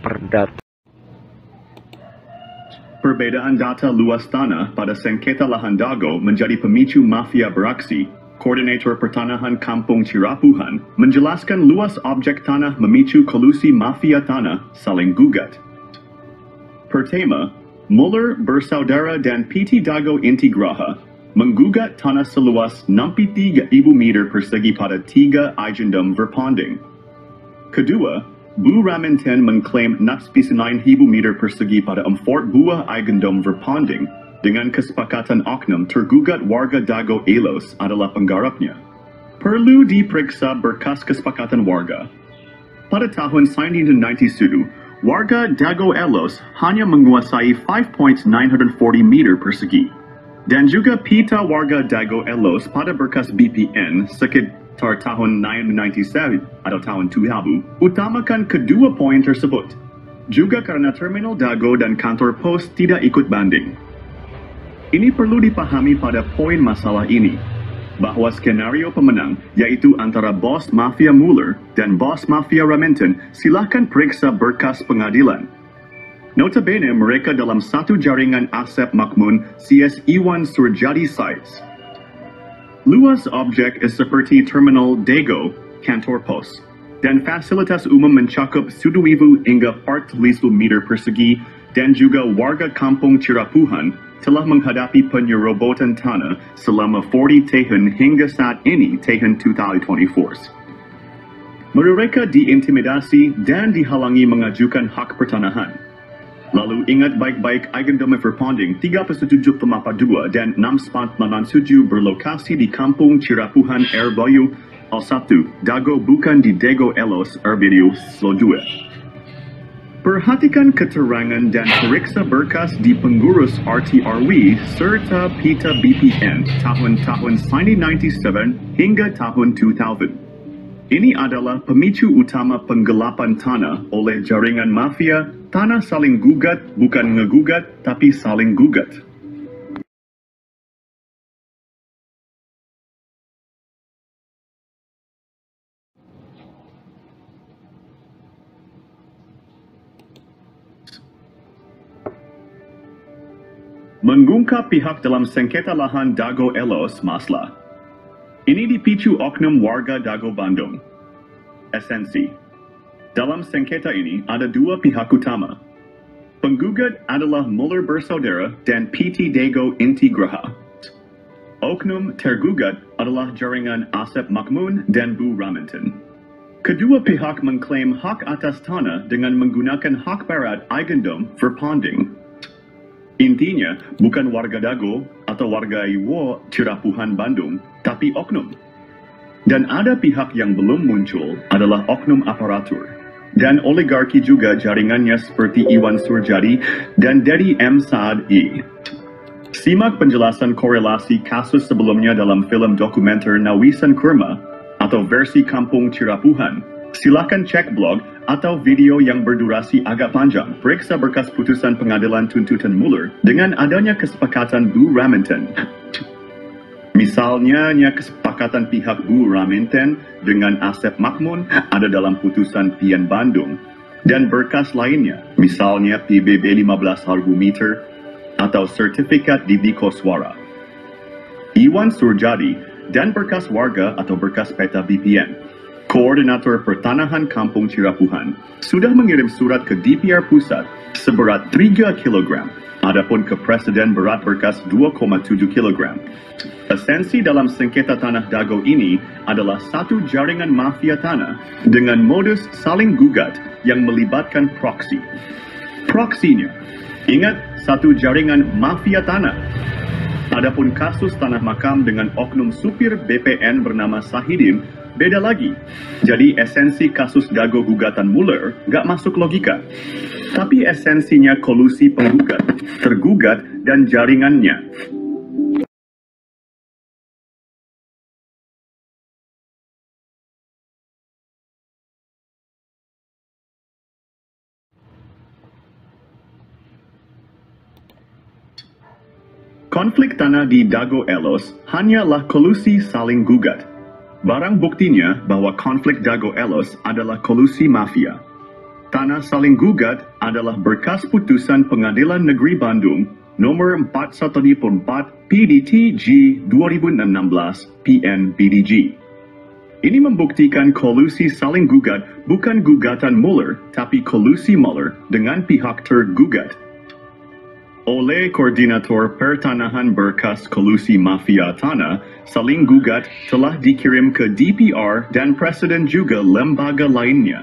perdata. Perbedaan data luas tanah pada sengketa lahan Dago menjadi pemicu mafia beraksi. Koordinator Pertanahan Kampung Cirapuhan menjelaskan luas objek tanah memicu kolusi mafia tanah saling gugat. Pertama, Muller bersaudara dan PT Dago Intigraha menggugat tanah seluas 63.000 meter persegi pada 3 Agendum Verpanding. Kedua, Bu Raminten mengklaim nak 9.000 meter persegi pada 4 buah Agendum Verpanding. Dengan kesepakatan oknum, tergugat warga Dago Elos adalah penggarapnya. Perlu diperiksa berkas kesepakatan warga. Pada tahun 1991, warga Dago Elos hanya menguasai 5.940 meter persegi. Dan juga pita warga Dago Elos pada berkas BPN sekitar tahun 1997 atau tahun 2000 utamakan kedua poin tersebut. Juga karena terminal Dago dan kantor pos tidak ikut banding. Ini perlu dipahami pada poin masalah ini, bahwa skenario pemenang, yaitu antara bos mafia Muller dan bos mafia Raminten, silahkan periksa berkas pengadilan. Notabene mereka dalam satu jaringan Asep Makmun CS Iwan Surjadi sites. Luas objek seperti terminal Dago, kantor pos, dan fasilitas umum mencakup 1,000 hingga 4,000 meter persegi, dan juga warga kampung Cirapuhan telah menghadapi penyerobotan tanah selama 40 tahun hingga saat ini tahun 2024. Mereka diintimidasi dan dihalangi mengajukan hak pertanahan. Lalu ingat baik-baik Agendum Verpanding 3.7 Pemapa 2 dan 6.97 berlokasi di kampung Cirapuhan Airbayu Al-1, Dago bukan di Dago Elos Arbidio Slodue. Perhatikan keterangan dan periksa berkas di pengurus RTRW serta pita BPN tahun-tahun 1997 hingga tahun 2000. Ini adalah pemicu utama penggelapan tanah oleh jaringan mafia. Tanah saling gugat, bukan ngegugat, tapi saling gugat. Mengungkap pihak dalam sengketa lahan Dago Elos Masla. Ini dipicu oknum warga Dago Bandung. Esensi. Dalam sengketa ini ada dua pihak utama. Penggugat adalah Muller bersaudara dan PT Dago Intigraha. Oknum tergugat adalah jaringan Asep Makmun dan Bu Raminten. Kedua pihak mengklaim hak atas tanah dengan menggunakan hak barat Agendum Verpanding. Intinya, bukan warga Dago atau warga Iwo Cirapuhan Bandung, tapi oknum. Dan ada pihak yang belum muncul adalah oknum aparatur. Dan oligarki juga jaringannya seperti Iwan Surjadi dan Dedi M. Saad I. Simak penjelasan korelasi kasus sebelumnya dalam film dokumenter Nawisan Kurma atau versi Kampung Cirapuhan. Silakan cek blog atau video yang berdurasi agak panjang. Periksa berkas putusan pengadilan tuntutan Muller dengan adanya kesepakatan Bu Raminten. Misalnya, kesepakatan pihak Bu Raminten dengan Asep Makmun ada dalam putusan PN Bandung. Dan berkas lainnya, misalnya PBB 15 harga meter atau sertifikat di Koswara. Iwan Surjadi dan berkas warga atau berkas peta BPN. Koordinator Pertanahan Kampung Cirapuhan sudah mengirim surat ke DPR Pusat seberat 3 kg, adapun ke Presiden berat berkas 2,7 kg. Esensi dalam sengketa tanah Dago ini adalah satu jaringan mafia tanah dengan modus saling gugat yang melibatkan proksi. Proksinya, ingat, satu jaringan mafia tanah. Adapun kasus tanah makam dengan oknum supir BPN bernama Sahidin, beda lagi. Jadi esensi kasus Dago gugatan Muller nggak masuk logika. Tapi esensinya kolusi penggugat, tergugat, dan jaringannya. Konflik tanah di Dago Elos hanyalah kolusi saling gugat. Barang buktinya bahwa konflik Dago Elos adalah kolusi mafia. Tanah saling gugat adalah berkas putusan Pengadilan Negeri Bandung nomor 414 PDTG 2016 PN-BDG. Ini membuktikan kolusi saling gugat bukan gugatan Mueller, tapi kolusi Mueller dengan pihak tergugat. Oleh Koordinator Pertanahan Berkas Kolusi Mafia Tanah, saling gugat telah dikirim ke DPR dan Presiden juga lembaga lainnya.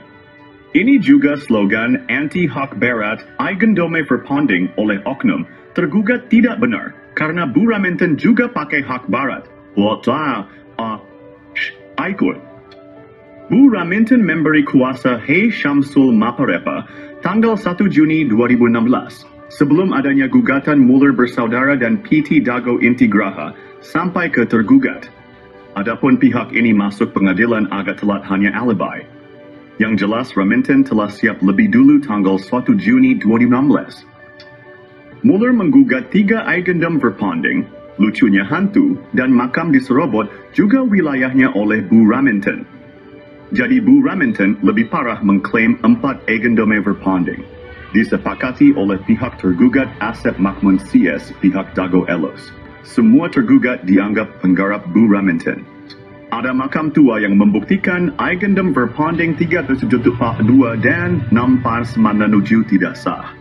Ini juga slogan anti-hak barat Eigendome Verpanding oleh oknum tergugat tidak benar karena Bu Raminten juga pakai hak barat. Ikut. Bu Raminten memberi kuasa Hei Syamsul Maparepa tanggal 1 Juni 2016 sebelum adanya gugatan Mueller bersaudara dan PT Dago Intigraha sampai ke tergugat. Adapun pihak ini masuk pengadilan agak telat hanya alibi. Yang jelas Raminten telah siap lebih dulu tanggal 1 Juni 2016. Mueller menggugat 3 Eigendom Verpanding, lucunya hantu, dan makam di Serobot juga wilayahnya oleh Bu Raminten. Jadi Bu Raminten lebih parah mengklaim 4 Eigendome Verpanding. Disepakati oleh pihak tergugat Asep Makmun CS pihak Dago Elos. Semua tergugat dianggap penggarap Bu Raminten. Ada makam tua yang membuktikan Eigendom Verpanding 372 dan 6 tidak sah.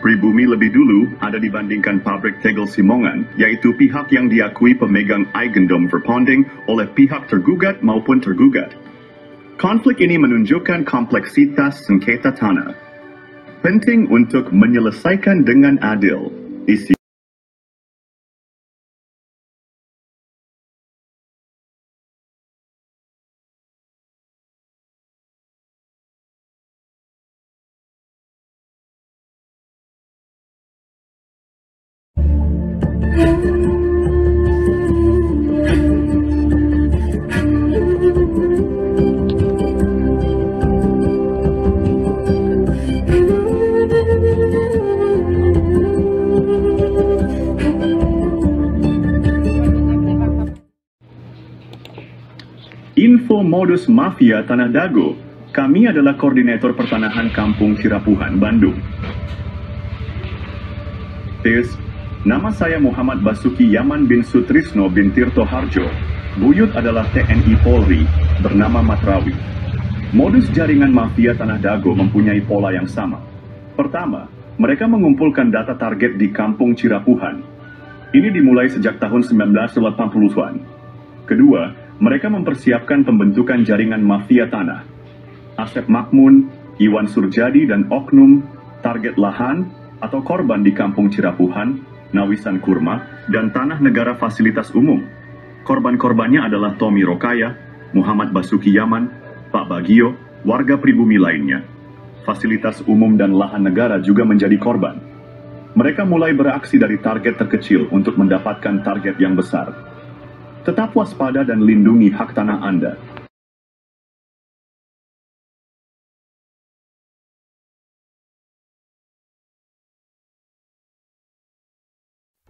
Pribumi lebih dulu ada dibandingkan pabrik tegel Simongan, yaitu pihak yang diakui pemegang Eigendom Verpanding oleh pihak tergugat maupun tergugat. Konflik ini menunjukkan kompleksitas sengketa tanah. Penting untuk menyelesaikan dengan adil. Isi Info modus mafia Tanah Dago. Kami adalah Koordinator Pertanahan Kampung Cirapuhan, Bandung. Tes, nama saya Muhammad Basuki Yaman bin Sutrisno bin Tirto Harjo. Buyut adalah TNI Polri, bernama Matrawi. Modus jaringan mafia Tanah Dago mempunyai pola yang sama. Pertama, mereka mengumpulkan data target di Kampung Cirapuhan. Ini dimulai sejak tahun 1980-an. Kedua, mereka mempersiapkan pembentukan jaringan mafia tanah. Asep Makmun, Iwan Surjadi, dan oknum target lahan atau korban di Kampung Cirapuhan, Nawisan Kurma, dan tanah negara fasilitas umum. Korban-korbannya adalah Tommy Rokaya, Muhammad Basuki Yaman, Pak Bagio, warga pribumi lainnya. Fasilitas umum dan lahan negara juga menjadi korban. Mereka mulai beraksi dari target terkecil untuk mendapatkan target yang besar. Tetap waspada dan lindungi hak tanah Anda.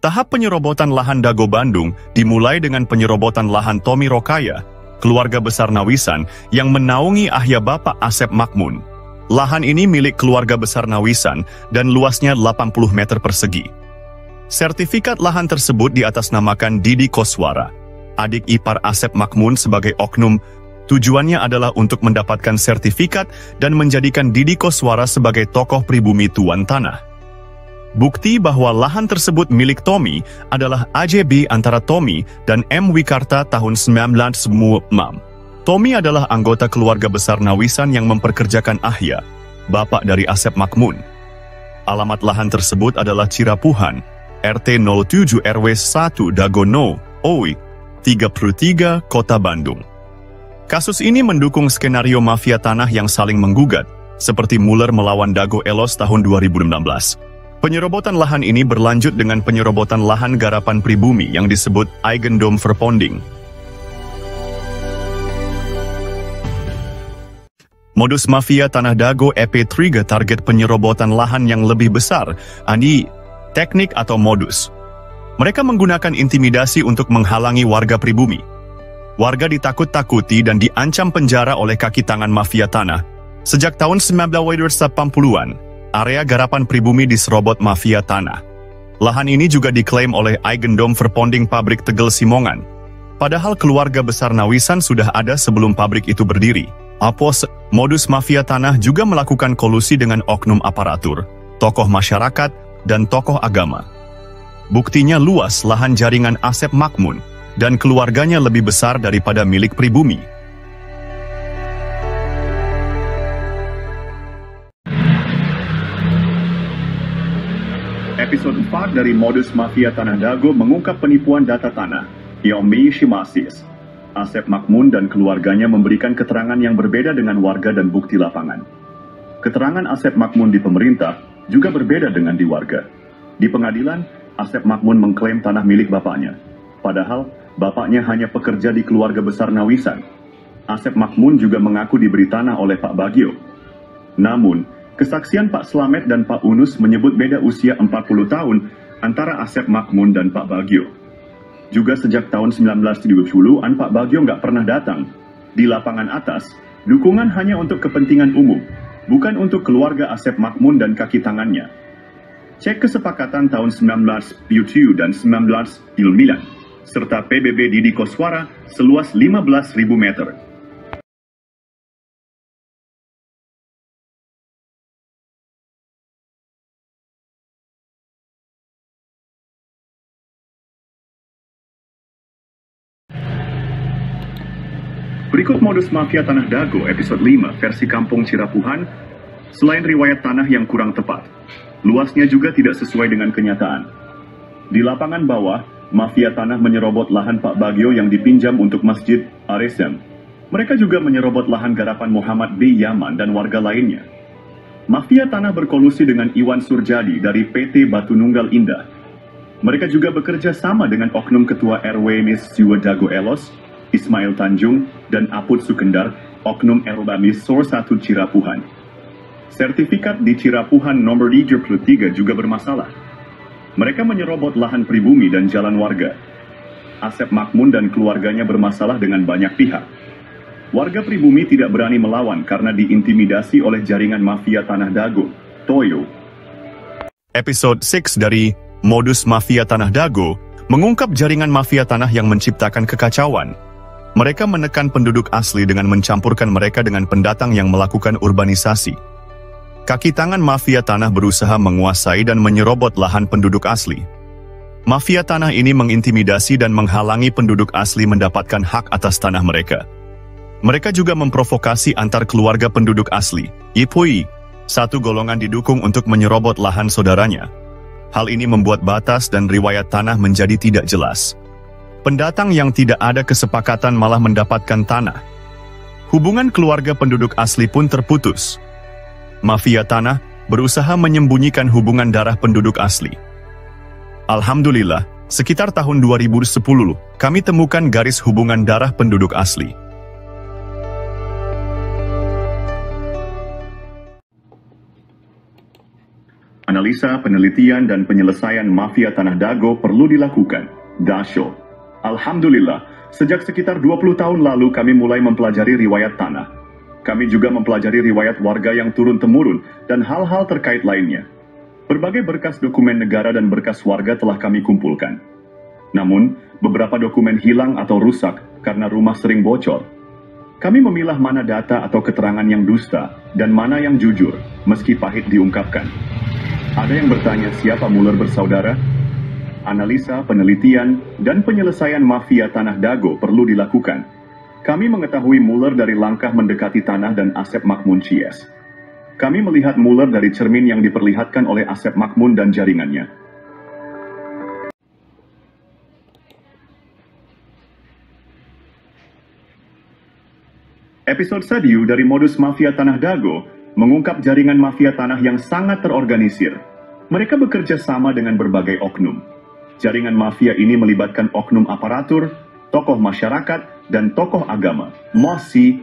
Tahap penyerobotan lahan Dago Bandung dimulai dengan penyerobotan lahan Tommy Rokaya, keluarga besar Nawisan yang menaungi ahya Bapak Asep Makmun. Lahan ini milik keluarga besar Nawisan dan luasnya 80 meter persegi. Sertifikat lahan tersebut diatasnamakan Didi Koswara, adik ipar Asep Makmun sebagai oknum. Tujuannya adalah untuk mendapatkan sertifikat dan menjadikan Didi Koswara sebagai tokoh pribumi tuan tanah. Bukti bahwa lahan tersebut milik Tommy adalah AJB antara Tommy dan M. Wikarta tahun 1996. Tommy adalah anggota keluarga besar Nawisan yang memperkerjakan ahya, bapak dari Asep Makmun. Alamat lahan tersebut adalah Cirapuhan, RT 07 RW 1 Dagono, OI 33, Kota Bandung. Kasus ini mendukung skenario mafia tanah yang saling menggugat, seperti Mueller melawan Dago Elos tahun 2016. Penyerobotan lahan ini berlanjut dengan penyerobotan lahan garapan pribumi yang disebut Eigendom Verpanding. Modus mafia Tanah Dago EP3 target penyerobotan lahan yang lebih besar, teknik atau modus. Mereka menggunakan intimidasi untuk menghalangi warga pribumi. Warga ditakut-takuti dan diancam penjara oleh kaki tangan mafia tanah. Sejak tahun 1980-an, area garapan pribumi diserobot mafia tanah. Lahan ini juga diklaim oleh Eigendom Verponding Pabrik Tegel Simongan. Padahal keluarga besar Nawisan sudah ada sebelum pabrik itu berdiri. Modus mafia tanah juga melakukan kolusi dengan oknum aparatur, tokoh masyarakat, dan tokoh agama. Buktinya luas lahan jaringan Asep Makmun, dan keluarganya lebih besar daripada milik pribumi. Episode 4 dari Modus Mafia Tanah Dago mengungkap penipuan data tanah, Yomi Shimasis. Asep Makmun dan keluarganya memberikan keterangan yang berbeda dengan warga dan bukti lapangan. Keterangan Asep Makmun di pemerintah juga berbeda dengan di warga. Di pengadilan, Asep Makmun mengklaim tanah milik bapaknya. Padahal, bapaknya hanya pekerja di keluarga besar Nawisan. Asep Makmun juga mengaku diberi tanah oleh Pak Bagio. Namun, kesaksian Pak Slamet dan Pak Unus menyebut beda usia 40 tahun antara Asep Makmun dan Pak Bagio. Juga sejak tahun 1970-an Pak Bagio nggak pernah datang. Di lapangan atas, dukungan hanya untuk kepentingan umum, bukan untuk keluarga Asep Makmun dan kaki tangannya. Cek kesepakatan tahun 1977 dan 1999, serta PBB Didi Koswara seluas 15.000 meter. Berikut Modus Mafia Tanah Dago episode 5 versi Kampung Cirapuhan. Selain riwayat tanah yang kurang tepat, luasnya juga tidak sesuai dengan kenyataan. Di lapangan bawah, mafia tanah menyerobot lahan Pak Bagio yang dipinjam untuk Masjid Aresem. Mereka juga menyerobot lahan garapan Muhammad B. Yaman dan warga lainnya. Mafia tanah berkolusi dengan Iwan Surjadi dari PT Batu Nunggal Indah. Mereka juga bekerja sama dengan oknum ketua RW Mis Jiwa Dago Elos, Ismail Tanjung, dan Aput Sukendar, oknum Erbamis Sor 1 Cirapuhan. Sertifikat di Cirapuhan nomor 33 juga bermasalah. Mereka menyerobot lahan pribumi dan jalan warga. Asep Makmun dan keluarganya bermasalah dengan banyak pihak. Warga pribumi tidak berani melawan karena diintimidasi oleh jaringan mafia Tanah Dago, Toyo. Episode 6 dari Modus Mafia Tanah Dago mengungkap jaringan mafia tanah yang menciptakan kekacauan. Mereka menekan penduduk asli dengan mencampurkan mereka dengan pendatang yang melakukan urbanisasi. Kaki tangan mafia tanah berusaha menguasai dan menyerobot lahan penduduk asli. Mafia tanah ini mengintimidasi dan menghalangi penduduk asli mendapatkan hak atas tanah mereka. Mereka juga memprovokasi antar keluarga penduduk asli, Ipui, satu golongan didukung untuk menyerobot lahan saudaranya. Hal ini membuat batas dan riwayat tanah menjadi tidak jelas. Pendatang yang tidak ada kesepakatan malah mendapatkan tanah. Hubungan keluarga penduduk asli pun terputus. Mafia tanah berusaha menyembunyikan hubungan darah penduduk asli. Alhamdulillah, sekitar tahun 2010, kami temukan garis hubungan darah penduduk asli. Analisa, penelitian, dan penyelesaian mafia Tanah Dago perlu dilakukan. Dasho. Alhamdulillah, sejak sekitar 20 tahun lalu kami mulai mempelajari riwayat tanah. Kami juga mempelajari riwayat warga yang turun-temurun dan hal-hal terkait lainnya. Berbagai berkas dokumen negara dan berkas warga telah kami kumpulkan. Namun, beberapa dokumen hilang atau rusak karena rumah sering bocor. Kami memilah mana data atau keterangan yang dusta dan mana yang jujur, meski pahit diungkapkan. Ada yang bertanya siapa Muller bersaudara? Analisa, penelitian, dan penyelesaian mafia Tanah Dago perlu dilakukan. Kami mengetahui Muller dari langkah mendekati tanah dan Asep Makmun Cies. Kami melihat Muller dari cermin yang diperlihatkan oleh Asep Makmun dan jaringannya. Episode Sadiu dari Modus Mafia Tanah Dago mengungkap jaringan mafia tanah yang sangat terorganisir. Mereka bekerja sama dengan berbagai oknum. Jaringan mafia ini melibatkan oknum aparatur, tokoh masyarakat, dan tokoh agama, mosi.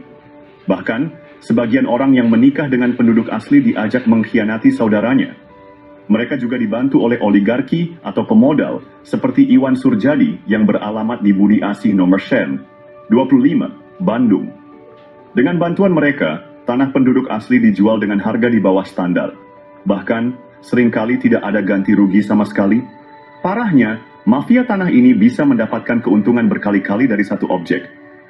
Bahkan, sebagian orang yang menikah dengan penduduk asli diajak mengkhianati saudaranya. Mereka juga dibantu oleh oligarki atau pemodal seperti Iwan Surjadi yang beralamat di Budi Asih nomor Shen, 25, Bandung. Dengan bantuan mereka, tanah penduduk asli dijual dengan harga di bawah standar. Bahkan, seringkali tidak ada ganti rugi sama sekali. Parahnya, mafia tanah ini bisa mendapatkan keuntungan berkali-kali dari satu objek.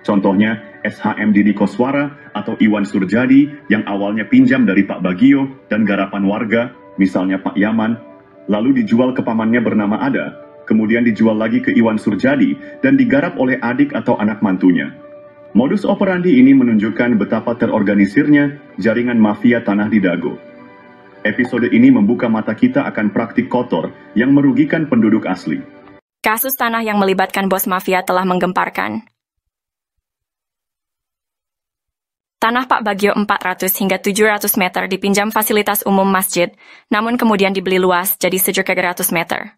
Contohnya, SHM Didi Koswara atau Iwan Surjadi yang awalnya pinjam dari Pak Bagio dan garapan warga, misalnya Pak Yaman, lalu dijual ke pamannya bernama Ada, kemudian dijual lagi ke Iwan Surjadi dan digarap oleh adik atau anak mantunya. Modus operandi ini menunjukkan betapa terorganisirnya jaringan mafia tanah di Dago. Episode ini membuka mata kita akan praktik kotor yang merugikan penduduk asli. Kasus tanah yang melibatkan bos mafia telah menggemparkan. Tanah Pak Bagio 400 hingga 700 meter dipinjam fasilitas umum masjid, namun kemudian dibeli luas jadi 700 meter.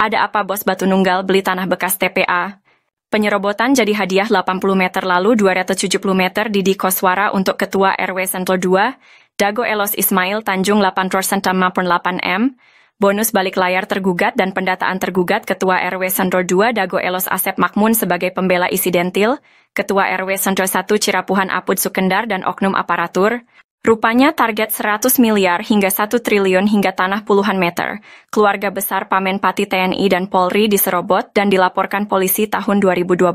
Ada apa bos Batu Nunggal beli tanah bekas TPA? Penyerobotan jadi hadiah 80 meter lalu 270 meter Didi Koswara untuk Ketua RW Sentul 2, Dago Elos Ismail Tanjung 8% 8M, bonus balik layar tergugat dan pendataan tergugat Ketua RW Sentul 2 Dago Elos Asep Makmun sebagai pembela isidentil, Ketua RW Sentul 1 Cirapuhan Apud Sukendar dan oknum aparatur. Rupanya target 100 miliar hingga 1 triliun hingga tanah puluhan meter. Keluarga besar Pamenpati TNI dan Polri diserobot dan dilaporkan polisi tahun 2012.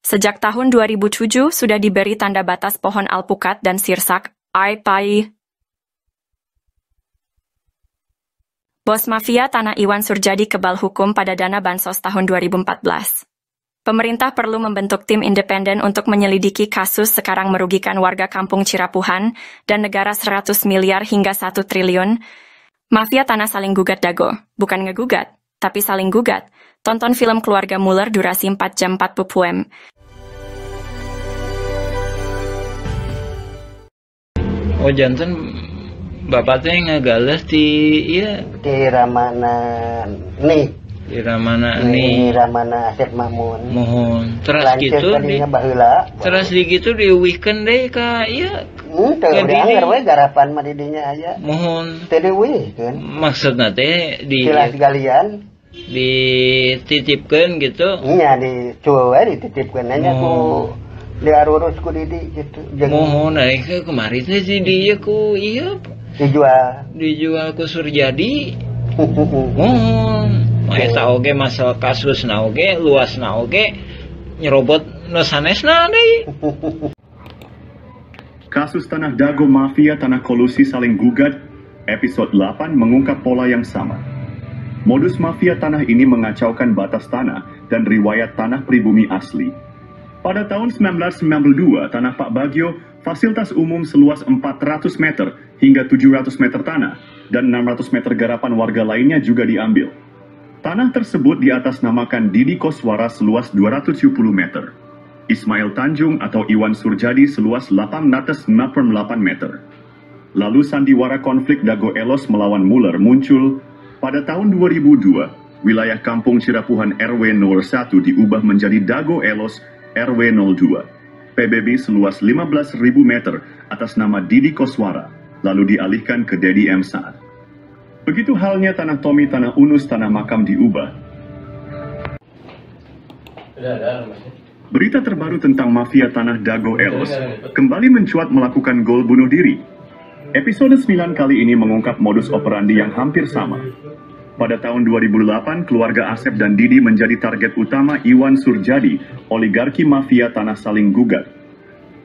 Sejak tahun 2007 sudah diberi tanda batas pohon alpukat dan sirsak, AIPAI. Bos mafia tanah Iwan Surjadi kebal hukum pada dana bansos tahun 2014. Pemerintah perlu membentuk tim independen untuk menyelidiki kasus sekarang merugikan warga kampung Cirapuhan dan negara 100 miliar hingga 1 triliun. Mafia tanah saling gugat Dago, bukan ngegugat, tapi saling gugat. Tonton film Keluarga Muller durasi 4 jam 40 poem. Oh janten bapak teh ngagales di iya di Ramana nih. Di Ramana nih. Di Ramana Asep Mamun. Mohon. Terus gitu di baheula. Terus di gitu diuwihkeun deui ka ieu. Teu dianggar we garapan mah di dinya aya. Mohon. Teu diuwihkeun. Maksudna teh di silas galian dititipkeun gitu. Iya dicuwe we dititipkeun nya ku diarurus ku Didi gitu. Mohon aing kemarin teh di dieu ku ieu dijual ku Surjadi. Mohon. Eta oge masalah kasus na oge, luas na oge, nyerobot nu sanesna deui. Kasus Tanah Dago Mafia Tanah Kolusi Saling Gugat, episode 8 mengungkap pola yang sama. Modus mafia tanah ini mengacaukan batas tanah dan riwayat tanah pribumi asli. Pada tahun 1992, tanah Pak Bagio, fasilitas umum seluas 400 meter hingga 700 meter tanah, dan 600 meter garapan warga lainnya juga diambil. Tanah tersebut diatasnamakan Didi Koswara seluas 270 meter. Ismail Tanjung atau Iwan Surjadi seluas 868 meter. Lalu sandiwara konflik Dago Elos melawan Muller muncul. Pada tahun 2002, wilayah kampung Cirapuhan RW 01 diubah menjadi Dago Elos RW 02. PBB seluas 15.000 meter atas nama Didi Koswara, lalu dialihkan ke Dedi M. Saad. Begitu halnya tanah Tomi, tanah Unus, tanah makam diubah. Berita terbaru tentang mafia tanah Dago Elos kembali mencuat melakukan gol bunuh diri. Episode 9 kali ini mengungkap modus operandi yang hampir sama. Pada tahun 2008, keluarga Asep dan Didi menjadi target utama Iwan Surjadi, oligarki mafia tanah saling gugat.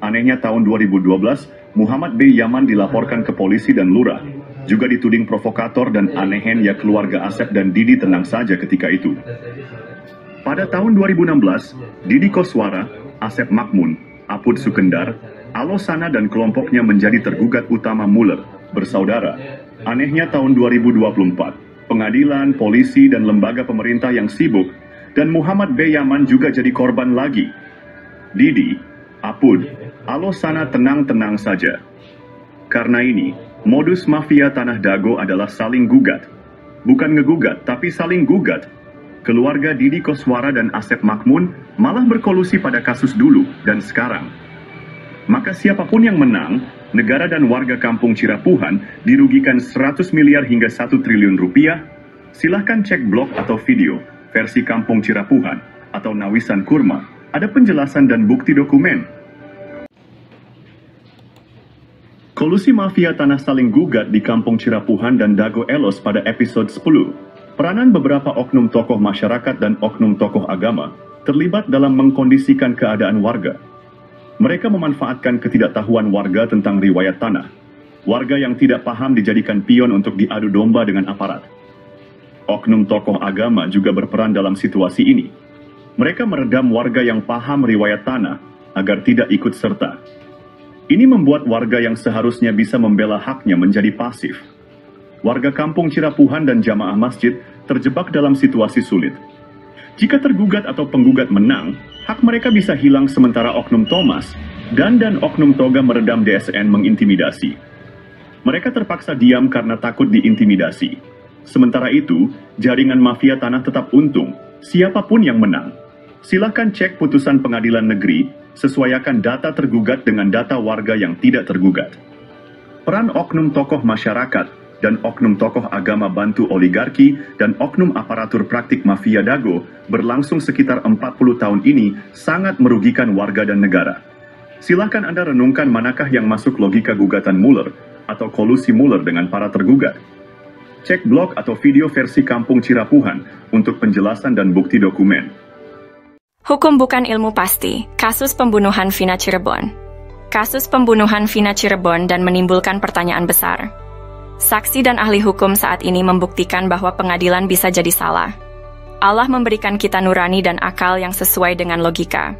Anehnya tahun 2012, Muhammad B. Yaman dilaporkan ke polisi dan lurah. Juga dituding provokator dan anehen ya keluarga Asep dan Didi tenang saja ketika itu. Pada tahun 2016, Didi Koswara, Asep Makmun, Apud Sukendar, Alosana dan kelompoknya menjadi tergugat utama Muller, bersaudara. Anehnya tahun 2024, pengadilan, polisi, dan lembaga pemerintah yang sibuk, dan Muhammad B. Yaman juga jadi korban lagi. Didi, Apud, Alosana tenang-tenang saja. Karena ini, modus mafia Tanah Dago adalah saling gugat. Bukan ngegugat, tapi saling gugat. Keluarga Didi Koswara dan Asep Makmun malah berkolusi pada kasus dulu dan sekarang. Maka siapapun yang menang, negara dan warga kampung Cirapuhan dirugikan 100 miliar hingga 1 triliun rupiah. Silahkan cek blog atau video versi kampung Cirapuhan atau Nawisan Kurma. Ada penjelasan dan bukti dokumen. Kolusi mafia tanah saling gugat di kampung Cirapuhan dan Dago Elos pada episode 10. Peranan beberapa oknum tokoh masyarakat dan oknum tokoh agama terlibat dalam mengkondisikan keadaan warga. Mereka memanfaatkan ketidaktahuan warga tentang riwayat tanah. Warga yang tidak paham dijadikan pion untuk diadu domba dengan aparat. Oknum tokoh agama juga berperan dalam situasi ini. Mereka meredam warga yang paham riwayat tanah agar tidak ikut serta. Ini membuat warga yang seharusnya bisa membela haknya menjadi pasif. Warga kampung Cirapuhan dan jamaah masjid terjebak dalam situasi sulit. Jika tergugat atau penggugat menang, hak mereka bisa hilang sementara oknum Thomas dan oknum Toga meredam DSN mengintimidasi. Mereka terpaksa diam karena takut diintimidasi. Sementara itu, jaringan mafia tanah tetap untung, siapapun yang menang. Silahkan cek putusan pengadilan negeri, sesuaikan data tergugat dengan data warga yang tidak tergugat. Peran oknum tokoh masyarakat dan oknum tokoh agama bantu oligarki dan oknum aparatur praktik mafia Dago berlangsung sekitar 40 tahun ini sangat merugikan warga dan negara. Silahkan Anda renungkan manakah yang masuk logika gugatan Mueller atau kolusi Mueller dengan para tergugat. Cek blog atau video versi kampung Cirapuhan untuk penjelasan dan bukti dokumen. Hukum bukan ilmu pasti, kasus pembunuhan Vina Cirebon. Kasus pembunuhan Vina Cirebon dan menimbulkan pertanyaan besar. Saksi dan ahli hukum saat ini membuktikan bahwa pengadilan bisa jadi salah. Allah memberikan kita nurani dan akal yang sesuai dengan logika.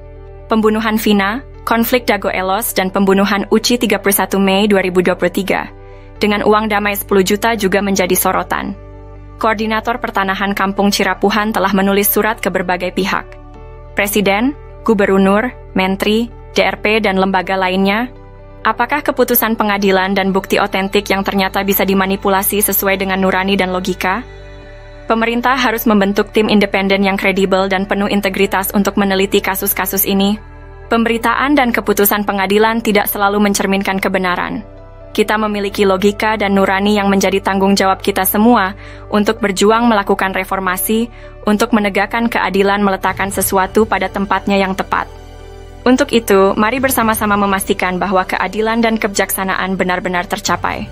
Pembunuhan Vina, konflik Dago Elos, dan pembunuhan Uci 31 Mei 2023 dengan uang damai 10 juta juga menjadi sorotan. Koordinator Pertanahan Kampung Cirapuhan telah menulis surat ke berbagai pihak. Presiden, Gubernur, Menteri, DRP, dan lembaga lainnya. Apakah keputusan pengadilan dan bukti otentik yang ternyata bisa dimanipulasi sesuai dengan nurani dan logika? Pemerintah harus membentuk tim independen yang kredibel dan penuh integritas untuk meneliti kasus-kasus ini. Pemberitaan dan keputusan pengadilan tidak selalu mencerminkan kebenaran. Kita memiliki logika dan nurani yang menjadi tanggung jawab kita semua untuk berjuang melakukan reformasi, untuk menegakkan keadilan meletakkan sesuatu pada tempatnya yang tepat. Untuk itu, mari bersama-sama memastikan bahwa keadilan dan kebijaksanaan benar-benar tercapai.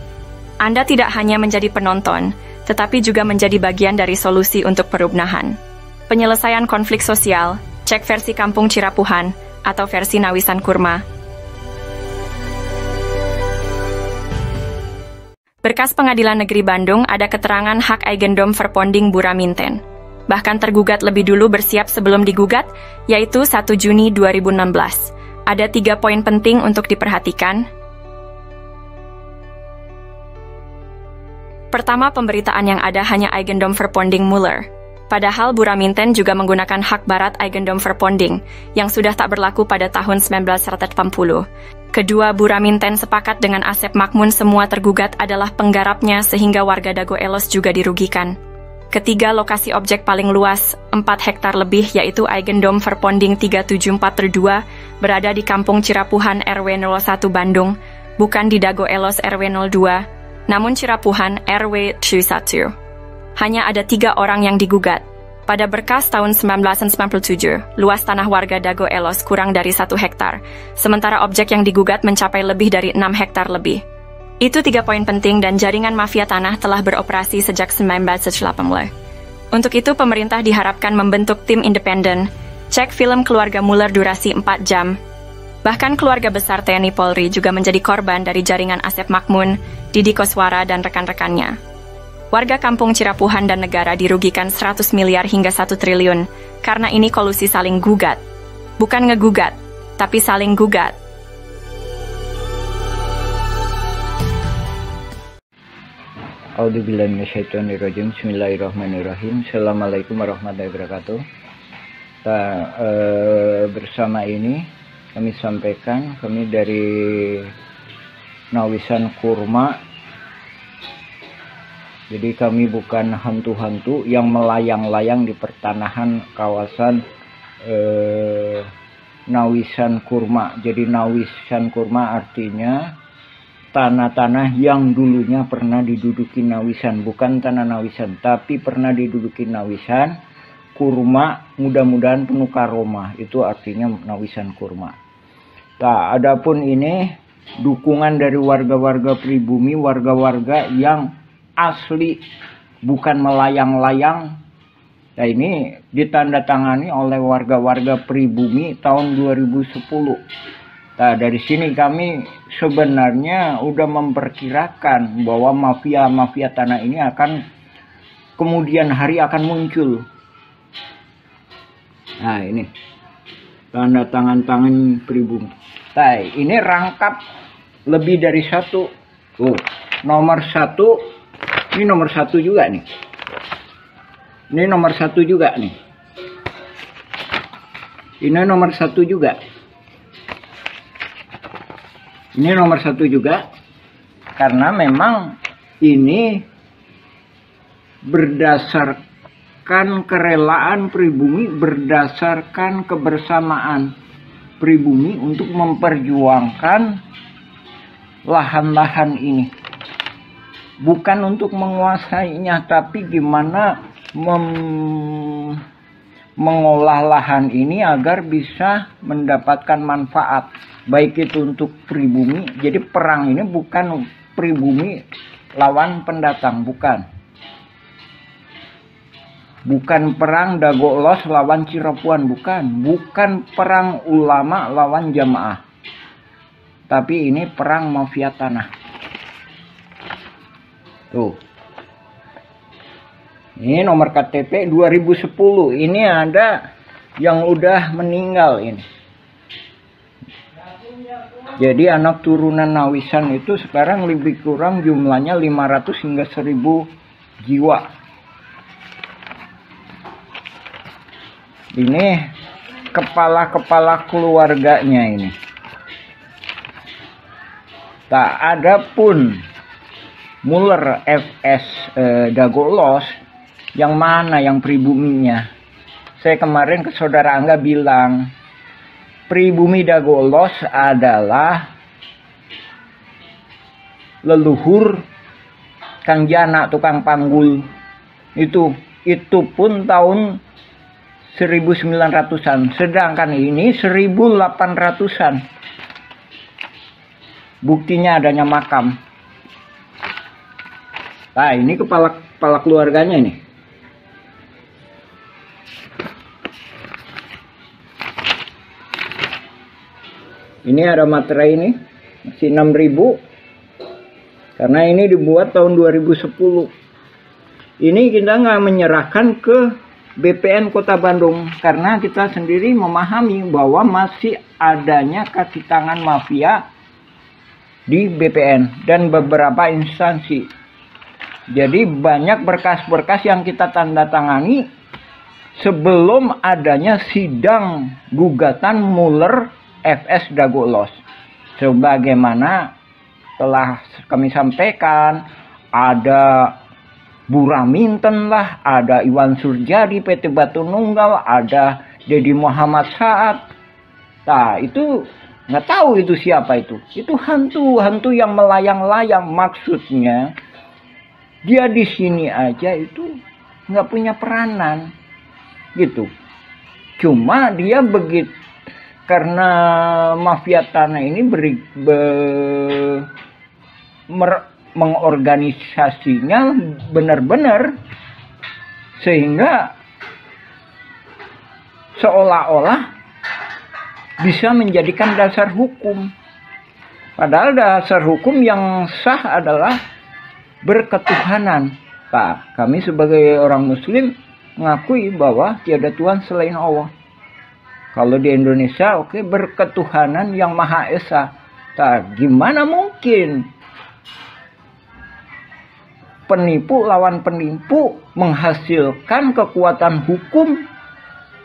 Anda tidak hanya menjadi penonton, tetapi juga menjadi bagian dari solusi untuk perubahan. Penyelesaian konflik sosial, cek versi Kampung Cirapuhan, atau versi Nawisan Kurma. Berkas Pengadilan Negeri Bandung ada keterangan hak Eigendom Verponding Buraminten. Bahkan tergugat lebih dulu bersiap sebelum digugat, yaitu 1 Juni 2016. Ada 3 poin penting untuk diperhatikan. Pertama, pemberitaan yang ada hanya Eigendom Verponding Mueller. Padahal Buraminten juga menggunakan hak barat Eigendom Verponding, yang sudah tak berlaku pada tahun 1980. Kedua, Buraminten sepakat dengan Asep Makmun semua tergugat adalah penggarapnya sehingga warga Dago Elos juga dirugikan. Ketiga, lokasi objek paling luas, 4 hektar lebih yaitu Eigendom Verponding 374/2 berada di Kampung Cirapuhan RW 01 Bandung, bukan di Dago Elos RW 02, namun Cirapuhan RW 1. Hanya ada 3 orang yang digugat. Pada berkas tahun 1997, luas tanah warga Dago Elos kurang dari 1 hektar, sementara objek yang digugat mencapai lebih dari 6 hektar lebih. Itu 3 poin penting dan jaringan mafia tanah telah beroperasi sejak 1980. Untuk itu, pemerintah diharapkan membentuk tim independen, cek film keluarga Mueller durasi 4 jam. Bahkan keluarga besar TNI Polri juga menjadi korban dari jaringan Asep Makmun, Didi Koswara, dan rekan-rekannya. Warga Kampung Cirapuhan dan negara dirugikan 100 miliar hingga 1 triliun, karena ini kolusi saling gugat. Bukan ngegugat, tapi saling gugat. A'udzubillahi minasyaitonirrajim. Bismillahirrahmanirrahim. Assalamualaikum warahmatullahi wabarakatuh. Bersama ini kami sampaikan, kami dari Nawisan Kurma. Jadi kami bukan hantu-hantu yang melayang-layang di pertanahan kawasan Nawisan kurma. Jadi nawisan kurma artinya tanah-tanah yang dulunya pernah diduduki nawisan, bukan tanah nawisan, tapi pernah diduduki nawisan. Kurma mudah-mudahan penuh karomah, itu artinya nawisan kurma. Nah, adapun ini dukungan dari warga-warga pribumi, warga-warga yang asli, bukan melayang-layang. Nah, ini ditandatangani oleh warga-warga pribumi tahun 2010. Nah, dari sini kami sebenarnya udah memperkirakan bahwa mafia-mafia tanah ini akan kemudian hari akan muncul. Nah, ini tanda tangan pribumi. Nah, ini rangkap lebih dari satu. Nomor satu. Ini nomor satu juga nih. Ini nomor satu juga nih. Ini nomor satu juga. Ini nomor satu juga. Karena memang ini berdasarkan kerelaan pribumi, berdasarkan kebersamaan pribumi untuk memperjuangkan lahan-lahan ini. Bukan untuk menguasainya, tapi gimana mengolah lahan ini agar bisa mendapatkan manfaat. Baik itu untuk pribumi. Jadi perang ini bukan pribumi lawan pendatang, bukan. Bukan perang Dagolos lawan Cirepuan, bukan. Bukan perang ulama lawan jamaah. Tapi ini perang mafia tanah. Tuh. Ini nomor KTP 2010. Ini ada yang udah meninggal ini. Jadi anak turunan Nawisan itu sekarang lebih kurang jumlahnya 500 hingga 1000 jiwa. Ini kepala-kepala keluarganya ini. Tak ada pun Muller FS Dagolos yang mana yang pribuminya. Saya kemarin ke saudara Angga bilang pribumi Dagolos adalah leluhur Kang Jana tukang panggul. Itu pun tahun 1900-an, sedangkan ini 1800-an. Buktinya adanya makam. Nah, ini kepala keluarganya ini. Ini ada materai ini, masih 6.000. Karena ini dibuat tahun 2010. Ini kita nggak menyerahkan ke BPN Kota Bandung karena kita sendiri memahami bahwa masih adanya kaki tangan mafia di BPN dan beberapa instansi. Jadi banyak berkas-berkas yang kita tanda tangani sebelum adanya sidang gugatan Muller FS Dagolos. Sebagaimana telah kami sampaikan, ada Buraminten lah, ada Iwan Surjadi PT Batu Nunggal, ada Dedi Muhammad Saad. Nah, itu nggak tahu itu siapa itu. Itu hantu yang melayang-layang. Maksudnya dia di sini aja itu nggak punya peranan, gitu. Cuma dia begitu karena mafia tanah ini mengorganisasinya benar-benar sehingga seolah-olah bisa menjadikan dasar hukum. Padahal dasar hukum yang sah adalah berketuhanan. Nah, kami sebagai orang muslim mengakui bahwa tiada Tuhan selain Allah. Kalau di Indonesia oke, berketuhanan yang Maha Esa. Nah, gimana mungkin penipu lawan penipu menghasilkan kekuatan hukum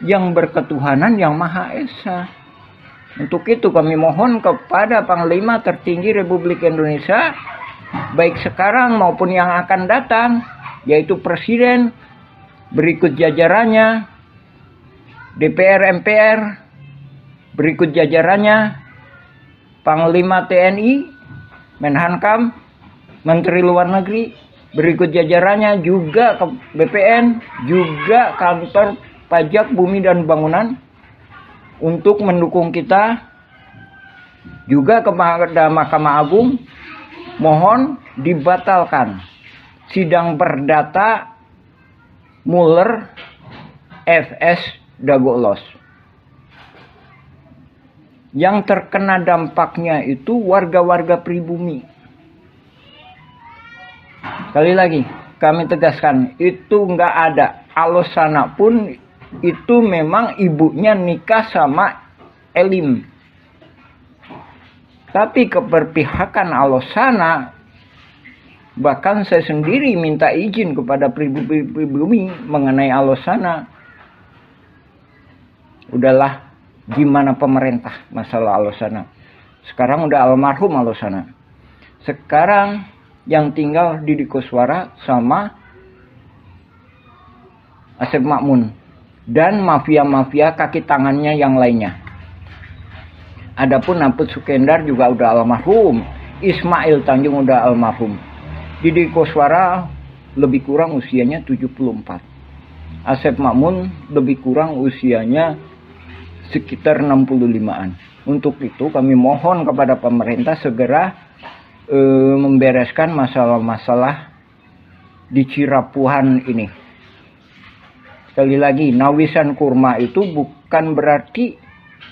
yang berketuhanan yang Maha Esa. Untuk itu kami mohon kepada Panglima tertinggi Republik Indonesia, baik sekarang maupun yang akan datang, yaitu Presiden, berikut jajarannya, DPR, MPR, Berikut jajarannya Panglima TNI, Menhankam, Menteri Luar Negeri. Berikut jajarannya juga BPN, juga Kantor Pajak Bumi dan Bangunan untuk mendukung kita. Juga kepada Mahkamah Agung, mohon dibatalkan sidang perdata Mueller FS Dagolos. Yang terkena dampaknya itu warga-warga pribumi. Sekali lagi, kami tegaskan, itu nggak ada. Alosana pun itu memang ibunya nikah sama Elim. Tapi keberpihakan Alosana, bahkan saya sendiri minta izin kepada pribumi mengenai Alosana. Udahlah, gimana pemerintah masalah Alosana. Sekarang udah almarhum Alosana. Sekarang yang tinggal Didi Koswara sama Asep Makmun dan mafia-mafia kaki tangannya yang lainnya. Adapun Naput Sukendar juga udah almarhum, Ismail Tanjung udah almarhum. Didi Koswara lebih kurang usianya 74. Asep Makmun lebih kurang usianya sekitar 65-an. Untuk itu kami mohon kepada pemerintah segera membereskan masalah-masalah di Cirapuhan ini. Sekali lagi, Nawisan Kurma itu bukan berarti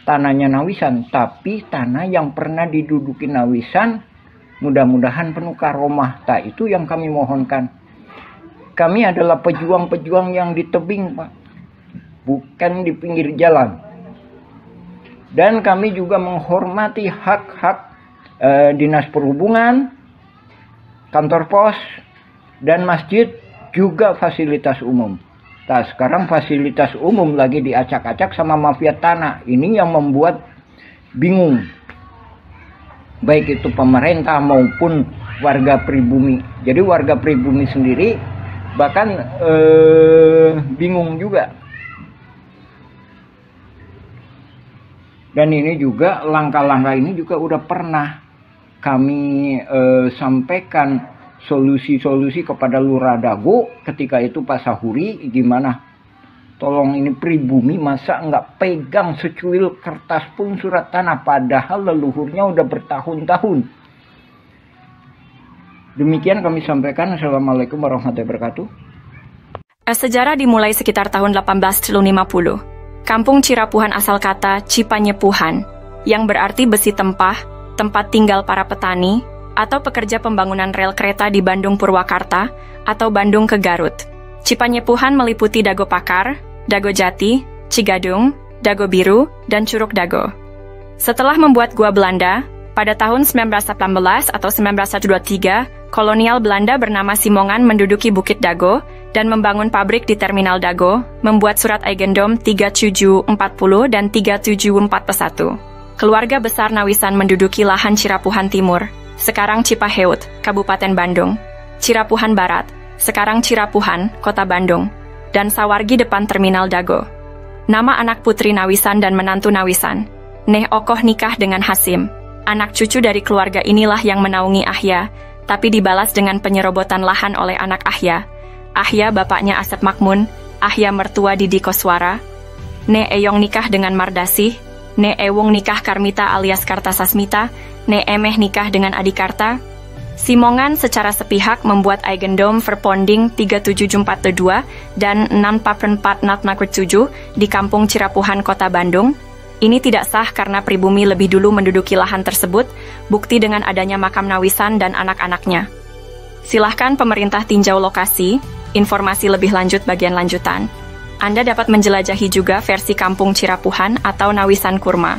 tanahnya Nawisan, tapi tanah yang pernah diduduki Nawisan, mudah-mudahan penuh karomah. Tak itu yang kami mohonkan. Kami adalah pejuang-pejuang yang di tebing, Pak, bukan di pinggir jalan. Dan kami juga menghormati hak-hak Dinas Perhubungan, kantor pos, dan masjid, juga fasilitas umum. Nah, sekarang fasilitas umum lagi diacak-acak sama mafia tanah. Ini yang membuat bingung. Baik itu pemerintah maupun warga pribumi. Jadi warga pribumi sendiri bahkan bingung juga. Dan ini juga langkah-langkah ini juga udah pernah kami sampaikan solusi-solusi kepada Lurah Dago ketika itu Pak Sahuri, gimana? Tolong ini pribumi masa nggak pegang secuil kertas pun surat tanah, padahal leluhurnya udah bertahun-tahun. Demikian kami sampaikan. Assalamualaikum warahmatullahi wabarakatuh. Sejarah dimulai sekitar tahun 1850. Kampung Cirapuhan asal kata Cipanyepuhan, yang berarti besi tempah, tempat tinggal para petani, atau pekerja pembangunan rel kereta di Bandung Purwakarta, atau Bandung ke Garut. Cipanyepuhan meliputi Dago Pakar, Dago Jati, Cigadung, Dago Biru, dan Curug Dago. Setelah membuat gua Belanda, pada tahun 1918 atau 1923, kolonial Belanda bernama Simongan menduduki Bukit Dago dan membangun pabrik di Terminal Dago, membuat surat Eigendom 3740 dan 3741. Keluarga besar Nawisan menduduki lahan Cirapuhan Timur, sekarang Cipaheut, Kabupaten Bandung, Cirapuhan Barat, sekarang Cirapuhan, Kota Bandung, dan Sawargi depan Terminal Dago. Nama anak putri Nawisan dan menantu Nawisan, Neh Okoh nikah dengan Hasim. Anak cucu dari keluarga inilah yang menaungi Ahya, tapi dibalas dengan penyerobotan lahan oleh anak Ahya. Ahya bapaknya Asep Makmun, Ahya mertua Didi Koswara. Ne Eyong nikah dengan Mardasih, Ne Ewung nikah Karmita alias Kartasasmita, Ne Emeh nikah dengan Adikarta. Simongan secara sepihak membuat Eigendom Verponding 37442 dan 64447 di Kampung Cirapuhan, Kota Bandung. Ini tidak sah karena pribumi lebih dulu menduduki lahan tersebut, bukti dengan adanya makam Nawisan dan anak-anaknya. Silahkan pemerintah tinjau lokasi, informasi lebih lanjut bagian lanjutan. Anda dapat menjelajahi juga versi Kampung Cirapuhan atau Nawisan Kurma.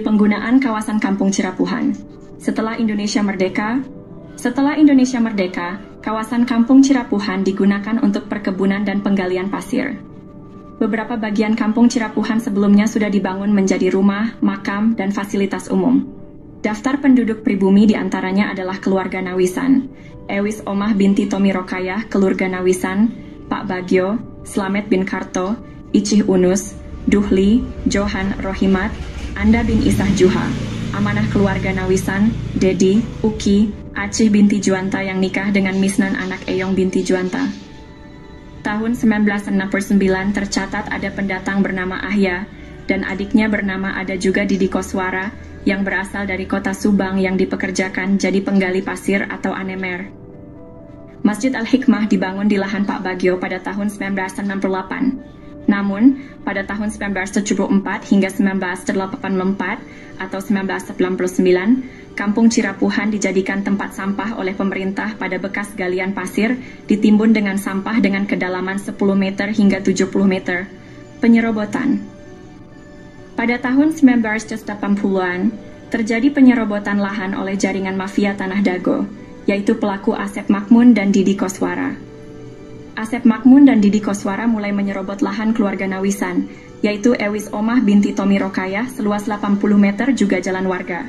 Penggunaan kawasan Kampung Cirapuhan. Setelah Indonesia Merdeka, kawasan Kampung Cirapuhan digunakan untuk perkebunan dan penggalian pasir. Beberapa bagian Kampung Cirapuhan sebelumnya sudah dibangun menjadi rumah, makam, dan fasilitas umum. Daftar penduduk pribumi diantaranya adalah keluarga Nawisan, Ewis Omah binti Tomi Rokayah, keluarga Nawisan, Pak Bagio, Slamet bin Karto, Icih Unus, Duhli, Johan Rohimat, Anda bin Isah Juha, amanah keluarga Nawisan, Dedi, Uki, Acih binti Juanta yang nikah dengan Misnan anak Eyong binti Juanta. Tahun 1969 tercatat ada pendatang bernama Ahya, dan adiknya bernama ada juga Didi Koswara, yang berasal dari kota Subang yang dipekerjakan jadi penggali pasir atau anemer. Masjid Al-Hikmah dibangun di lahan Pak Bagio pada tahun 1968. Namun, pada tahun 1974 hingga 1984 atau 1999, Kampung Cirapuhan dijadikan tempat sampah oleh pemerintah pada bekas galian pasir ditimbun dengan sampah dengan kedalaman 10 meter hingga 70 meter. Penyerobotan. Pada tahun 1980-an, terjadi penyerobotan lahan oleh jaringan mafia Tanah Dago, yaitu pelaku Asep Makmun dan Didi Koswara. Asep Makmun dan Didi Koswara mulai menyerobot lahan keluarga Nawisan, yaitu Ewis Omah binti Tomi Rokayah seluas 80 meter juga jalan warga.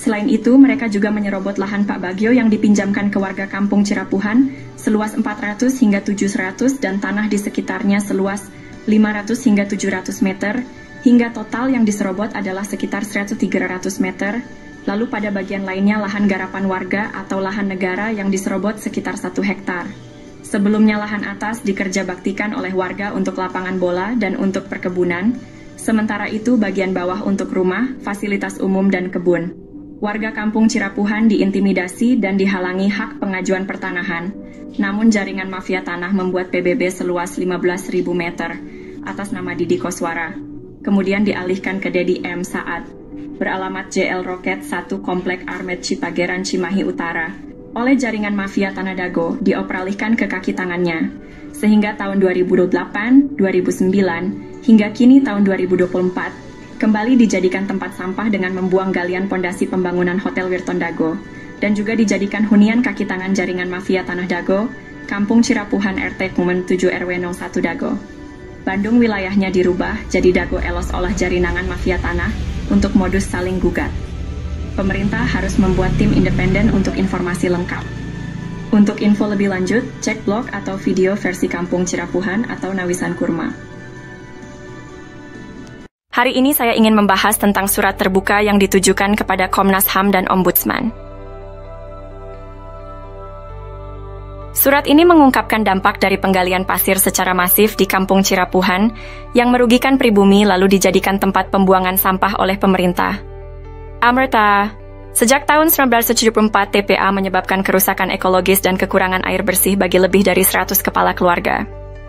Selain itu, mereka juga menyerobot lahan Pak Bagio yang dipinjamkan ke warga Kampung Cirapuhan seluas 400 hingga 700 dan tanah di sekitarnya seluas 500 hingga 700 meter, hingga total yang diserobot adalah sekitar 100-300 meter. Lalu pada bagian lainnya lahan garapan warga atau lahan negara yang diserobot sekitar 1 hektar. Sebelumnya lahan atas dikerja baktikan oleh warga untuk lapangan bola dan untuk perkebunan, sementara itu bagian bawah untuk rumah, fasilitas umum dan kebun. Warga Kampung Cirapuhan diintimidasi dan dihalangi hak pengajuan pertanahan, namun jaringan mafia tanah membuat PBB seluas 15.000 meter atas nama Didi Koswara. Kemudian dialihkan ke Dedi M. Saad, beralamat JL Roket 1 Komplek Armet Cipageran Cimahi Utara, oleh jaringan mafia Tanah Dago dioperalihkan ke kaki tangannya, sehingga tahun 2008, 2009, hingga kini tahun 2024, kembali dijadikan tempat sampah dengan membuang galian pondasi pembangunan Hotel Wirton Dago, dan juga dijadikan hunian kaki tangan jaringan mafia Tanah Dago, Kampung Cirapuhan RT Kumen 7 RW 01 Dago. Bandung wilayahnya dirubah jadi Dago Elos olah jaringan mafia tanah untuk modus saling gugat. Pemerintah harus membuat tim independen untuk informasi lengkap. Untuk info lebih lanjut, cek blog atau video versi Kampung Cirapuhan atau Nawisan Kurma. Hari ini saya ingin membahas tentang surat terbuka yang ditujukan kepada Komnas HAM dan Ombudsman. Surat ini mengungkapkan dampak dari penggalian pasir secara masif di Kampung Cirapuhan yang merugikan pribumi lalu dijadikan tempat pembuangan sampah oleh pemerintah. Amerta, sejak tahun 1974 TPA menyebabkan kerusakan ekologis dan kekurangan air bersih bagi lebih dari 100 kepala keluarga.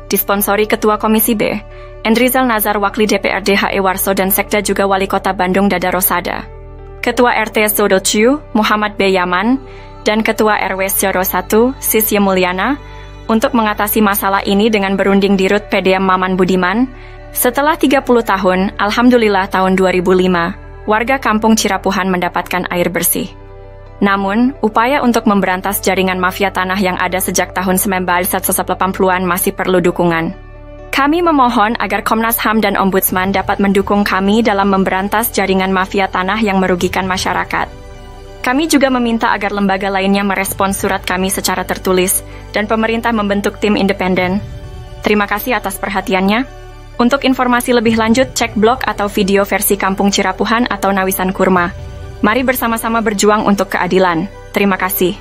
Disponsori Ketua Komisi B, Endrizal Nazar Wakli DPRD HE Warso dan Sekda juga Wali Kota Bandung Dada Rosada. Ketua RT Sodociu, Muhammad B. Yaman, dan Ketua RW Syoro 1, Sisye Mulyana, untuk mengatasi masalah ini dengan berunding di Rut PDM Maman Budiman. Setelah 30 tahun, Alhamdulillah tahun 2005, warga Kampung Cirapuhan mendapatkan air bersih. Namun, upaya untuk memberantas jaringan mafia tanah yang ada sejak tahun 1980-an masih perlu dukungan. Kami memohon agar Komnas HAM dan Ombudsman dapat mendukung kami dalam memberantas jaringan mafia tanah yang merugikan masyarakat. Kami juga meminta agar lembaga lainnya merespons surat kami secara tertulis dan pemerintah membentuk tim independen. Terima kasih atas perhatiannya. Untuk informasi lebih lanjut, cek blog atau video versi Kampung Cirapuhan atau Nawisan Kurma. Mari bersama-sama berjuang untuk keadilan. Terima kasih.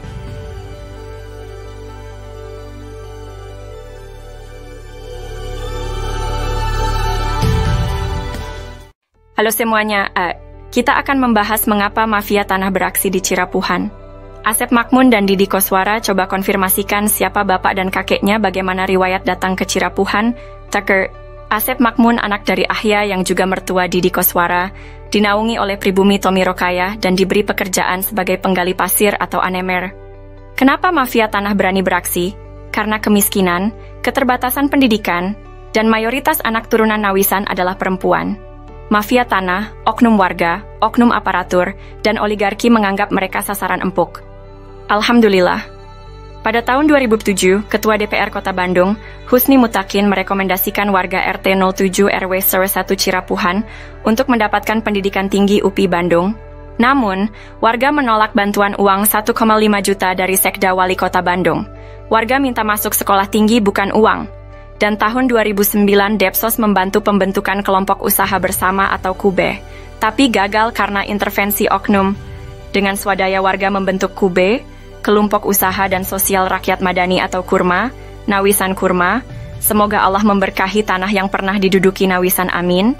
Halo semuanya, kita akan membahas mengapa mafia tanah beraksi di Cirapuhan. Asep Makmun dan Didi Koswara coba konfirmasikan siapa bapak dan kakeknya, bagaimana riwayat datang ke Cirapuhan. Tucker, Asep Makmun anak dari Ahya yang juga mertua Didi Koswara, dinaungi oleh pribumi Tomi Rokayah dan diberi pekerjaan sebagai penggali pasir atau anemer. Kenapa mafia tanah berani beraksi? Karena kemiskinan, keterbatasan pendidikan, dan mayoritas anak turunan Nawisan adalah perempuan. Mafia tanah, oknum warga, oknum aparatur, dan oligarki menganggap mereka sasaran empuk. Alhamdulillah. Pada tahun 2007, Ketua DPR Kota Bandung, Husni Mutakin merekomendasikan warga RT 07 RW 01 Cirapuhan untuk mendapatkan pendidikan tinggi UPI Bandung. Namun, warga menolak bantuan uang 1,5 juta dari Sekda Wali Kota Bandung. Warga minta masuk sekolah tinggi bukan uang. Dan tahun 2009 Depsos membantu pembentukan kelompok usaha bersama atau KUBE, tapi gagal karena intervensi oknum. Dengan swadaya warga membentuk KUBE, Kelompok Usaha dan Sosial Rakyat Madani atau KURMA, Nawisan Kurma. Semoga Allah memberkahi tanah yang pernah diduduki Nawisan, amin.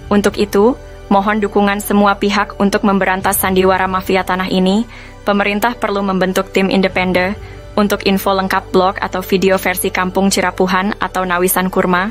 Untuk itu, mohon dukungan semua pihak untuk memberantas sandiwara mafia tanah ini. Pemerintah perlu membentuk tim independen. Untuk info lengkap blog atau video versi Kampung Cirapuhan atau Nawisan Kurma,